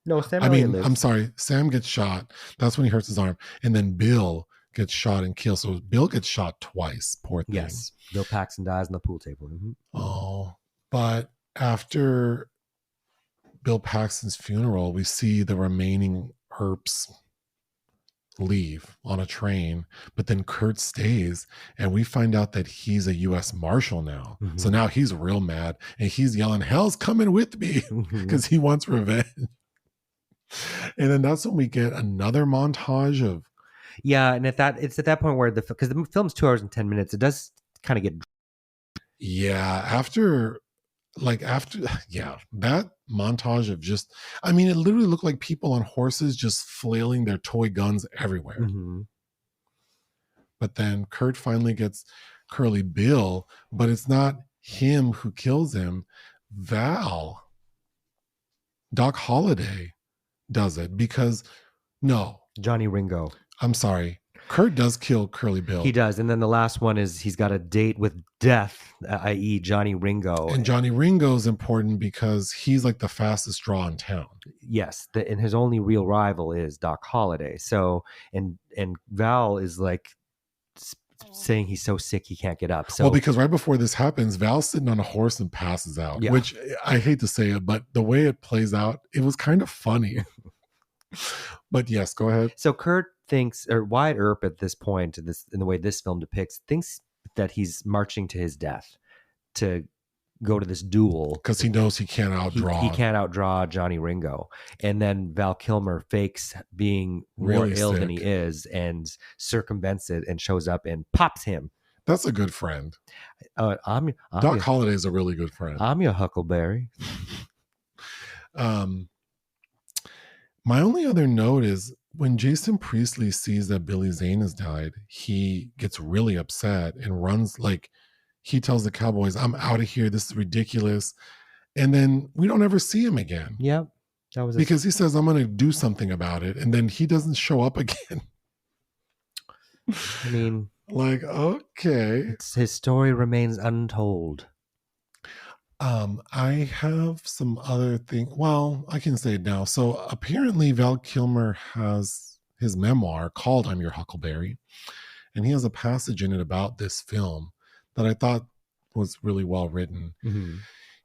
[SPEAKER 4] No, Sam.
[SPEAKER 3] I'm sorry. Sam gets shot. That's when he hurts his arm, and then Bill gets shot and killed. So Bill gets shot twice. Poor thing.
[SPEAKER 4] Yes, Bill Paxton dies on the pool table. Mm-hmm.
[SPEAKER 3] Oh, but after Bill Paxton's funeral, we see the remaining Earps leave on a train, but then Kurt stays, and we find out that he's a U.S. Marshal now. Mm-hmm. So now he's real mad, and he's yelling, "Hell's coming with me," because he wants revenge. And then that's when we get another montage of
[SPEAKER 4] and it's at that point where because the film's 2 hours and 10 minutes, it does kind of get after that montage of just, I mean, it literally looked like people on horses just flailing their toy guns everywhere. Mm-hmm. But then Kurt finally gets Curly Bill, but it's not him who kills him. Doc Holliday does it because Johnny Ringo.
[SPEAKER 3] I'm sorry. Kurt does kill Curly Bill.
[SPEAKER 4] He does. And then the last one is he's got a date with death, i.e. Johnny Ringo.
[SPEAKER 3] And Johnny Ringo is important because he's like the fastest draw in town.
[SPEAKER 4] Yes. And his only real rival is Doc Holliday. So, and Val is like saying he's so sick he can't get up. So,
[SPEAKER 3] well, because right before this happens, Val's sitting on a horse and passes out, which I hate to say it, but the way it plays out, it was kind of funny. But yes, go ahead.
[SPEAKER 4] So Kurt thinks, or Wyatt Earp at this point, in the way this film depicts, thinks that he's marching to his death to go to this duel
[SPEAKER 3] because he knows he can't outdraw.
[SPEAKER 4] He can't outdraw Johnny Ringo, and then Val Kilmer fakes being more ill than he is and circumvents it and shows up and pops him.
[SPEAKER 3] That's a good friend. Doc Holliday is a really good friend.
[SPEAKER 4] I'm your Huckleberry.
[SPEAKER 3] My only other note is when Jason Priestley sees that Billy Zane has died, he gets really upset and runs, like he tells the cowboys, "I'm out of here. This is ridiculous." And then we don't ever see him again.
[SPEAKER 4] Yeah. That was
[SPEAKER 3] because he says, "I'm going to do something about it." And then he doesn't show up again.
[SPEAKER 4] I mean,
[SPEAKER 3] Like, okay.
[SPEAKER 4] His story remains untold.
[SPEAKER 3] I have some other thing. Well, I can say it now. So apparently Val Kilmer has his memoir called I'm Your Huckleberry. And he has a passage in it about this film that I thought was really well written.
[SPEAKER 4] Mm-hmm.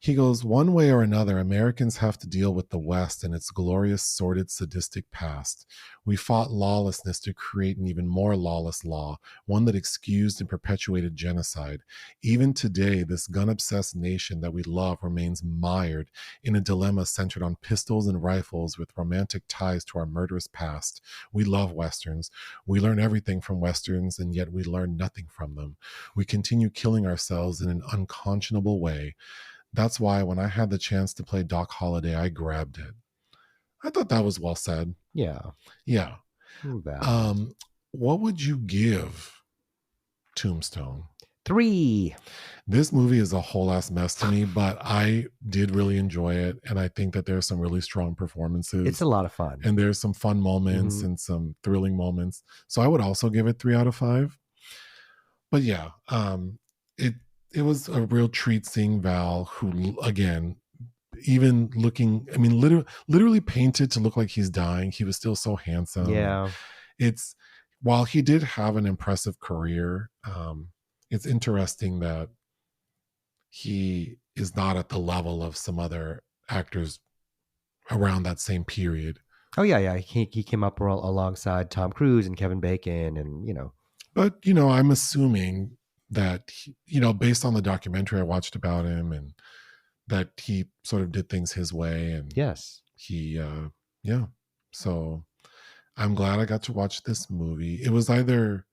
[SPEAKER 3] He goes, one way or another, Americans have to deal with the West and its glorious, sordid, sadistic past. We fought lawlessness to create an even more lawless law, one that excused and perpetuated genocide. Even today, this gun-obsessed nation that we love remains mired in a dilemma centered on pistols and rifles with romantic ties to our murderous past. We love Westerns. We learn everything from Westerns, and yet we learn nothing from them. We continue killing ourselves in an unconscionable way. That's why when I had the chance to play Doc Holliday, I grabbed it. I thought that was well said.
[SPEAKER 4] Yeah.
[SPEAKER 3] Yeah. What would you give Tombstone?
[SPEAKER 4] 3.
[SPEAKER 3] This movie is a whole ass mess to me, but I did really enjoy it. And I think that there's some really strong performances.
[SPEAKER 4] It's a lot of fun.
[SPEAKER 3] And there's some fun moments and some thrilling moments. So I would also give it 3 out of 5. But yeah, it was a real treat seeing Val, who, again, even looking, I mean, literally painted to look like he's dying. He was still so handsome.
[SPEAKER 4] Yeah.
[SPEAKER 3] While he did have an impressive career, it's interesting that he is not at the level of some other actors around that same period.
[SPEAKER 4] Oh, yeah. He came up alongside Tom Cruise and Kevin Bacon and,
[SPEAKER 3] But, I'm assuming that, based on the documentary I watched about him, and that he sort of did things his way. And
[SPEAKER 4] yes,
[SPEAKER 3] he, so I'm glad I got to watch this movie. It was either,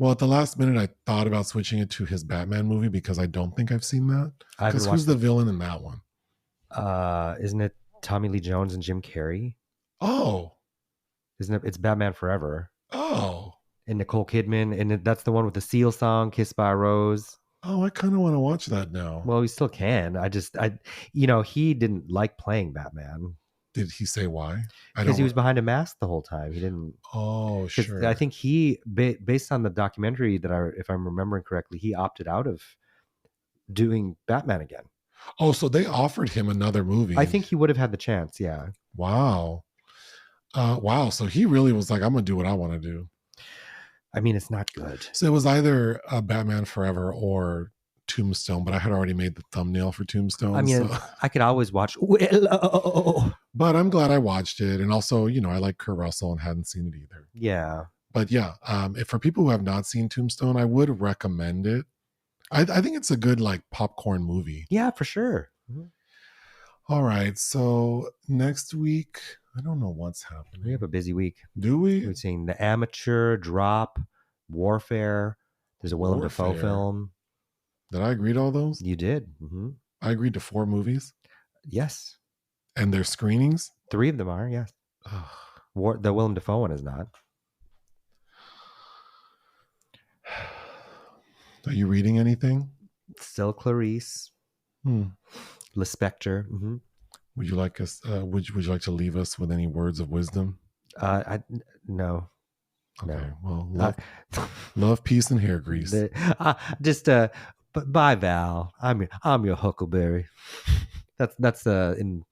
[SPEAKER 3] at the last minute, I thought about switching it to his Batman movie because I don't think I've seen that. Because who's the villain in that one?
[SPEAKER 4] Isn't it Tommy Lee Jones and Jim Carrey?
[SPEAKER 3] Oh.
[SPEAKER 4] Isn't it? It's Batman Forever.
[SPEAKER 3] Oh.
[SPEAKER 4] And Nicole Kidman, and that's the one with the Seal song, "Kissed by a Rose."
[SPEAKER 3] Oh, I kind of want to watch that now.
[SPEAKER 4] Well, we still can. He didn't like playing Batman.
[SPEAKER 3] Did he say why?
[SPEAKER 4] Because he was behind a mask the whole time. He didn't.
[SPEAKER 3] Oh, sure.
[SPEAKER 4] I think he, based on the documentary if I'm remembering correctly, he opted out of doing Batman again.
[SPEAKER 3] Oh, so they offered him another movie.
[SPEAKER 4] I think he would have had the chance. Yeah.
[SPEAKER 3] Wow. Wow. So he really was like, I'm going to do what I want to do.
[SPEAKER 4] I mean, it's not good.
[SPEAKER 3] So it was either Batman Forever or Tombstone, but I had already made the thumbnail for Tombstone.
[SPEAKER 4] I mean, I could always watch Willow.
[SPEAKER 3] But I'm glad I watched it. And also, I like Kurt Russell and hadn't seen it either.
[SPEAKER 4] Yeah.
[SPEAKER 3] But yeah, if for people who have not seen Tombstone, I would recommend it. I think it's a good popcorn movie.
[SPEAKER 4] Yeah, for sure.
[SPEAKER 3] Mm-hmm. All right. So next week, I don't know what's happening.
[SPEAKER 4] We have a busy week.
[SPEAKER 3] Do we?
[SPEAKER 4] We've seen The Amateur, Drop, Warfare. There's a Willem Dafoe film.
[SPEAKER 3] Did I agree to all those?
[SPEAKER 4] You did. Mm-hmm.
[SPEAKER 3] I agreed to 4 movies.
[SPEAKER 4] Yes.
[SPEAKER 3] And their screenings?
[SPEAKER 4] 3 of them are, yes. The Willem Dafoe one is not.
[SPEAKER 3] Are you reading anything?
[SPEAKER 4] Still Clarice. L'Spectre. Mm-hmm.
[SPEAKER 3] Would you like us? Would you like to leave us with any words of wisdom?
[SPEAKER 4] No.
[SPEAKER 3] Okay.
[SPEAKER 4] No.
[SPEAKER 3] Well, love, peace, and hair grease.
[SPEAKER 4] Bye, Val. I'm your Huckleberry. That's in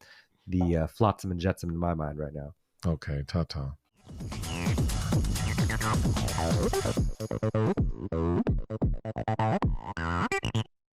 [SPEAKER 4] the Flotsam and Jetsam in my mind right now.
[SPEAKER 3] Okay. Ta-ta.